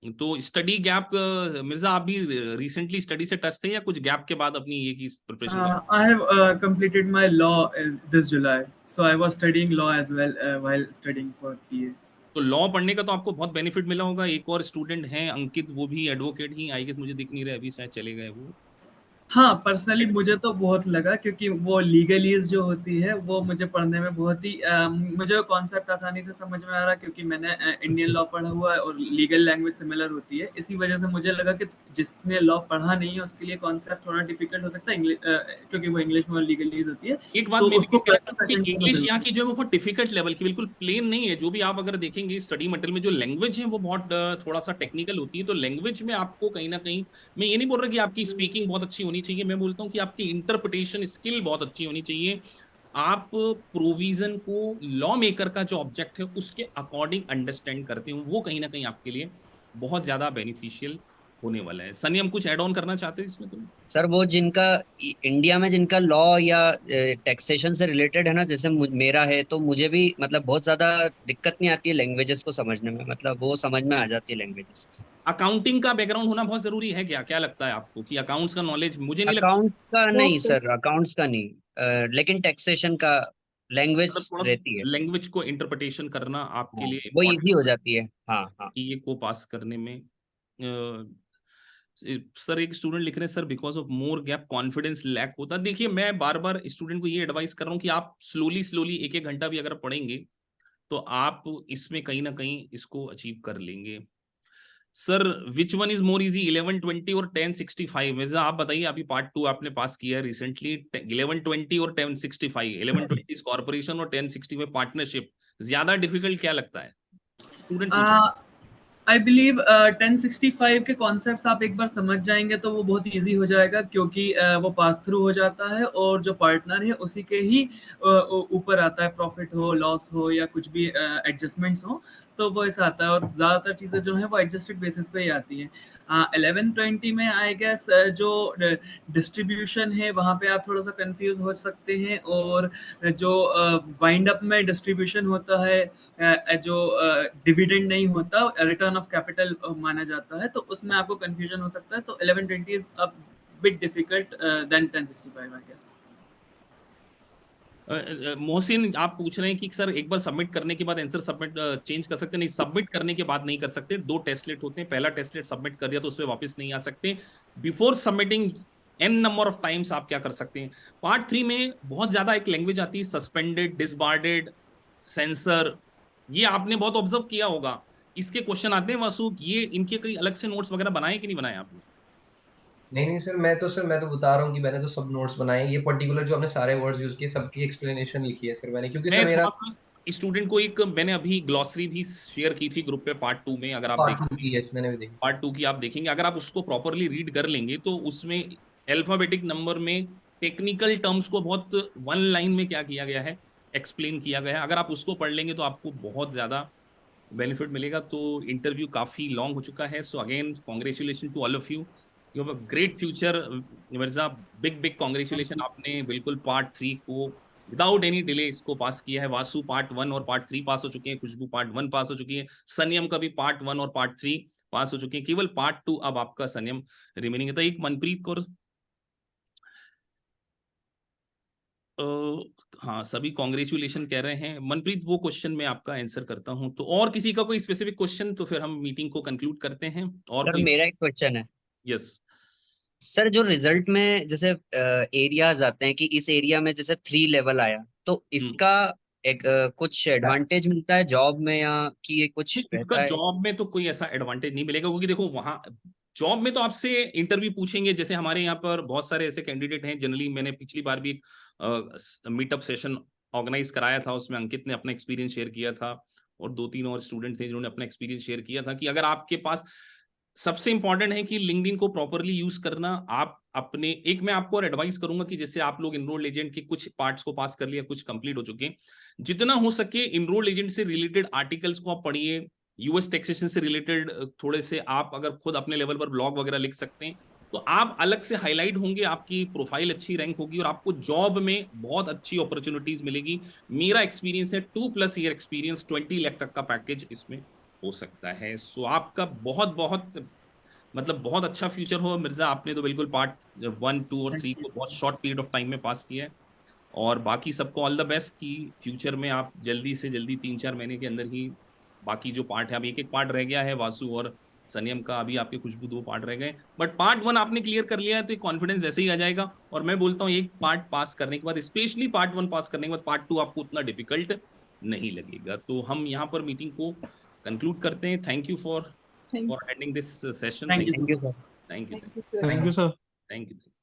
तो स्टडी गैप, मिर्जा आप भी रिसेंटली स्टडी से टच थे या कुछ गैप के बाद अपनी ये की प्रिपरेशन कर? I have completed my law this July, so I was studying law as well while studying for PA. तो लॉ पढ़ने का तो आपको बहुत बेनिफिट मिला होगा। एक और स्टूडेंट हैं अंकित, वो भी एडवोकेट ही, आई गेस मुझे दिख नहीं रहे अभी, शायद चले गए वो। हाँ, पर्सनली मुझे तो बहुत लगा, क्योंकि वो लीगलीज जो होती है वो मुझे पढ़ने में बहुत ही मुझे कॉन्सेप्ट आसानी से समझ में आ रहा, क्योंकि मैंने इंडियन लॉ पढ़ा हुआ है और लीगल लैंग्वेज सिमिलर होती है। इसी वजह से मुझे लगा कि जिसने लॉ पढ़ा नहीं है उसके लिए कॉन्सेप्ट थोड़ा डिफिकल्ट हो सकता है, क्योंकि वो इंग्लिश में लीगलीज होती है, एक बात तो मैं भी उसको कहना कैसे चाहता हूँ कि प्रेजेंट करना इंग्लिश यहाँ जरूरी की जो है वो बहुत डिफिकल्ट लेवल की, बिल्कुल प्लेन नहीं है। जो भी आप अगर देखेंगे स्टडी मटेरियल में, जो लैंग्वेज है वो बहुत थोड़ा सा टेक्निकल होती है। तो लैंग्वेज में आपको कहीं ना कहीं, मैं ये नहीं बोल रहा कि आपकी स्पीकिंग बहुत अच्छी होनी चाहिए, मैं बोलता हूँ कि आपकी इंटरप्रिटेशन स्किल बहुत अच्छी होनी चाहिए। आप प्रोविजन को लॉ मेकर का जो ऑब्जेक्ट है उसके अकॉर्डिंग अंडरस्टैंड करते हो, वो कहीं ना कहीं आपके लिए बहुत ज्यादा बेनिफिशियल होने वाला है। सनी, हम कुछ ऐड ऑन करना चाहते हैं इसमें तुम? सर वो जिनका इंडिया में जिनका लॉ या टैक्सेशन से रिलेटेड है ना, जैसे मेरा है, तो मुझे भी मतलब बहुत ज्यादा दिक्कत नहीं आती है लैंग्वेजेस को समझने में, मतलब वो समझ में आ जाती है लैंग्वेजेस। अकाउंटिंग का बैकग्राउंड होना बहुत जरूरी है क्या? क्या लगता है आपको कि अकाउंट्स का नॉलेज? मुझे नहीं लगता। अकाउंट्स का नहीं तो सर, अकाउंट्स का नहीं, लेकिन टैक्सेशन का मतलब लैंग्वेज थोड़ा रहती है। लैंग्वेज को इंटरप्रिटेशन करना आपके हाँ, लिए वो इजी इम्पोर्टेंट हो जाती है। हाँ हाँ। कि ये को पास करने में। सर एक स्टूडेंट लिख रहे हैं, sir because of more gap confidence lack होता। देखिए मैं बार बार स्टूडेंट को ये एडवाइस कर रहा हूँ कि आप स्लोली स्लोली एक एक घंटा भी अगर पढ़ेंगे तो आप इसमें कहीं ना कहीं इसको अचीव कर लेंगे। Sir which one is more easy, 1120 और 1065? वैसे आप बताइए, अभी पार्ट 2 आपने पास किया है रिसेंटली, 1120 और 1065, 1120 कॉर्पोरेशन और 1065 पार्टनरशिप, ज्यादा डिफिकल्ट क्या लगता है? स्टूडेंट पूछ रहे आई बिलीव 1065 के कॉन्सेप्ट्स आप एक बार समझ जाएंगे तो वो बहुत इजी हो जाएगा, क्योंकि वो पास थ्रू हो जाता है और जो पार्टनर है उसी के ही ऊपर आता है, प्रॉफिट हो लॉस हो या कुछ भी एडजस्टमेंट्स हो, तो वो ऐसा आता है। और ज़्यादातर चीज़ें जो है वो एडजस्टेड बेसिस पे ही आती हैं। 1120 में आई गेस जो डिस्ट्रीब्यूशन है वहाँ पे आप थोड़ा सा कंफ्यूज हो सकते हैं, और जो वाइंड अप में डिस्ट्रीब्यूशन होता है, जो डिविडेंड नहीं होता, रिटर्न ऑफ कैपिटल माना जाता है, तो उसमें आपको कंफ्यूजन हो सकता है। तो 1120 is a bit difficult than 1065 I guess. Mohsin, आप पूछ रहे हैं कि सर एक बार सबमिट करने के बाद आंसर सबमिट चेंज कर सकते? नहीं, सबमिट करने के बाद नहीं कर सकते। 2 टेस्टलेट होते हैं, पहला टेस्टलेट सबमिट कर दिया तो उस पर वापस नहीं आ सकते। Before submitting an number of times आप क्या कर सकते हैं, पार्ट 3 में बहुत ज्यादा एक लैंग्वेज आती है, सस्पेंडेड, डिसबार्डेड, सेंसर। ये आपने बहुत ऑब्जर्व किया होगा। इसके क्वेश्चन आते हैं वासु, ये इनके कई अलग से नोट्स वगैरह बनाए कि नहीं बनाए आपने? नहीं नहीं सर, मैं तो बता रहा हूँ कि मैंने तो सब नोट्स बनाए हैं। ये पर्टिकुलर जो आपने सारे वर्ड्स यूज किए सबकी एक्सप्लेनेशन लिखी है सर मैंने, क्योंकि मैं सर मेरा थोड़ा सा स्टूडेंट को एक, मैंने अभी ग्लॉसरी भी शेयर की थी ग्रुप पे पार्ट 2 में, अगर आप पार्ट 2 देखेंगे की, यस मैंने भी देखी। पार्ट 2 की आप देखेंगे, अगर आप उसको प्रॉपरली रीड कर लेंगे तो उसमें अल्फाबेटिक नंबर में टेक्निकल टर्म्स को बहुत वन लाइन में क्या किया गया है, एक्सप्लेन किया गया है। अगर आप उसको पढ़ लेंगे तो आपको बहुत ज्यादा बेनिफिट मिलेगा। तो इंटरव्यू काफी लॉन्ग हो चुका है, so again congratulation to all of you, you have a great future. Mirza, big big congratulation, आपने बिल्कुल पार्ट 3 को विदाउट एनी डिले इसको पास किया है। वासु पार्ट 1 और पार्ट 3 पास हो चुके हैं, खुशबू पार्ट 1 पास हो चुकी है, संयम का भी पार्ट 1 और पार्ट 3 पास हो चुके हैं, केवल पार्ट 2 अब आपका संयम रिमेनिंग है। तो एक मनप्रीत कौर, हाँ सभी कॉन्ग्रेचुलेशन कह रहे हैं। मनप्रीत, वो क्वेश्चन मैं आपका आंसर करता हूं, तो और किसी का कोई स्पेसिफिक क्वेश्चन, तो फिर हम मीटिंग को कंक्लूड करते हैं। और सर कोई? मेरा एक क्वेश्चन है। यस। सर जो रिजल्ट में जैसे एरियाज आते हैं कि इस एरिया में जैसे 3 लेवल आया, तो इसका एक कुछ एडवांटेज मिलता है जॉब में, या कि ये कुछ इसका रहता है? जॉब में तो कोई ऐसा एडवांटेज नहीं मिलेगा, क्योंकि देखो वहां जॉब में तो आपसे इंटरव्यू पूछेंगे। जैसे हमारे यहाँ पर बहुत सारे ऐसे कैंडिडेट हैं, जनरली मैंने पिछली बार भी मीटअप सेशन ऑर्गेनाइज कराया था, उसमें अंकित ने अपना एक्सपीरियंस शेयर किया था और 2-3 और स्टूडेंट थे जिन्होंने अपना एक्सपीरियंस शेयर किया था, कि अगर आपके पास, सबसे इंपॉर्टेंट है कि लिंक्डइन को प्रॉपरली यूज करना। आप अपने, एक मैं आपको और एडवाइस करूंगा कि जैसे आप लोग इनरोल एजेंट के कुछ पार्ट्स को पास कर लिया, कुछ कंप्लीट हो चुके हैं, जितना हो सके इनरोल एजेंट से रिलेटेड आर्टिकल्स को आप पढ़िए। यूएस टैक्सेशन से रिलेटेड थोड़े से आप अगर खुद अपने लेवल पर ब्लॉग वगैरह लिख सकते हैं तो आप अलग से हाईलाइट होंगे, आपकी प्रोफाइल अच्छी रैंक होगी और आपको जॉब में बहुत अच्छी अपॉर्चुनिटीज मिलेगी। मेरा एक्सपीरियंस है, 2+ ईयर एक्सपीरियंस, 20 लाख तक का पैकेज इसमें हो सकता है। सो आपका बहुत बहुत, मतलब बहुत अच्छा फ्यूचर हो मिर्जा। आपने तो बिल्कुल पार्ट 1, 2 और 3 को बहुत शॉर्ट पीरियड ऑफ टाइम में पास किया है, और बाकी सबको ऑल द बेस्ट कि फ्यूचर में आप जल्दी से जल्दी 3-4 महीने के अंदर ही बाकी जो पार्ट है, अब एक एक पार्ट रह गया है वासु और संयम का अभी आपके खुशबू 2 पार्ट रह गए, बट पार्ट 1 आपने क्लियर कर लिया है तो कॉन्फिडेंस वैसे ही आ जाएगा। और मैं बोलता हूँ एक पार्ट पास करने के बाद, स्पेशली पार्ट 1 पास करने के बाद पार्ट 2 आपको उतना डिफिकल्ट नहीं लगेगा। तो हम यहाँ पर मीटिंग को कंक्लूड करते हैं। Thank you for Thank attending this session. Thank you. Thank you sir. Thank you you, sir. Thank you, sir. Thank you.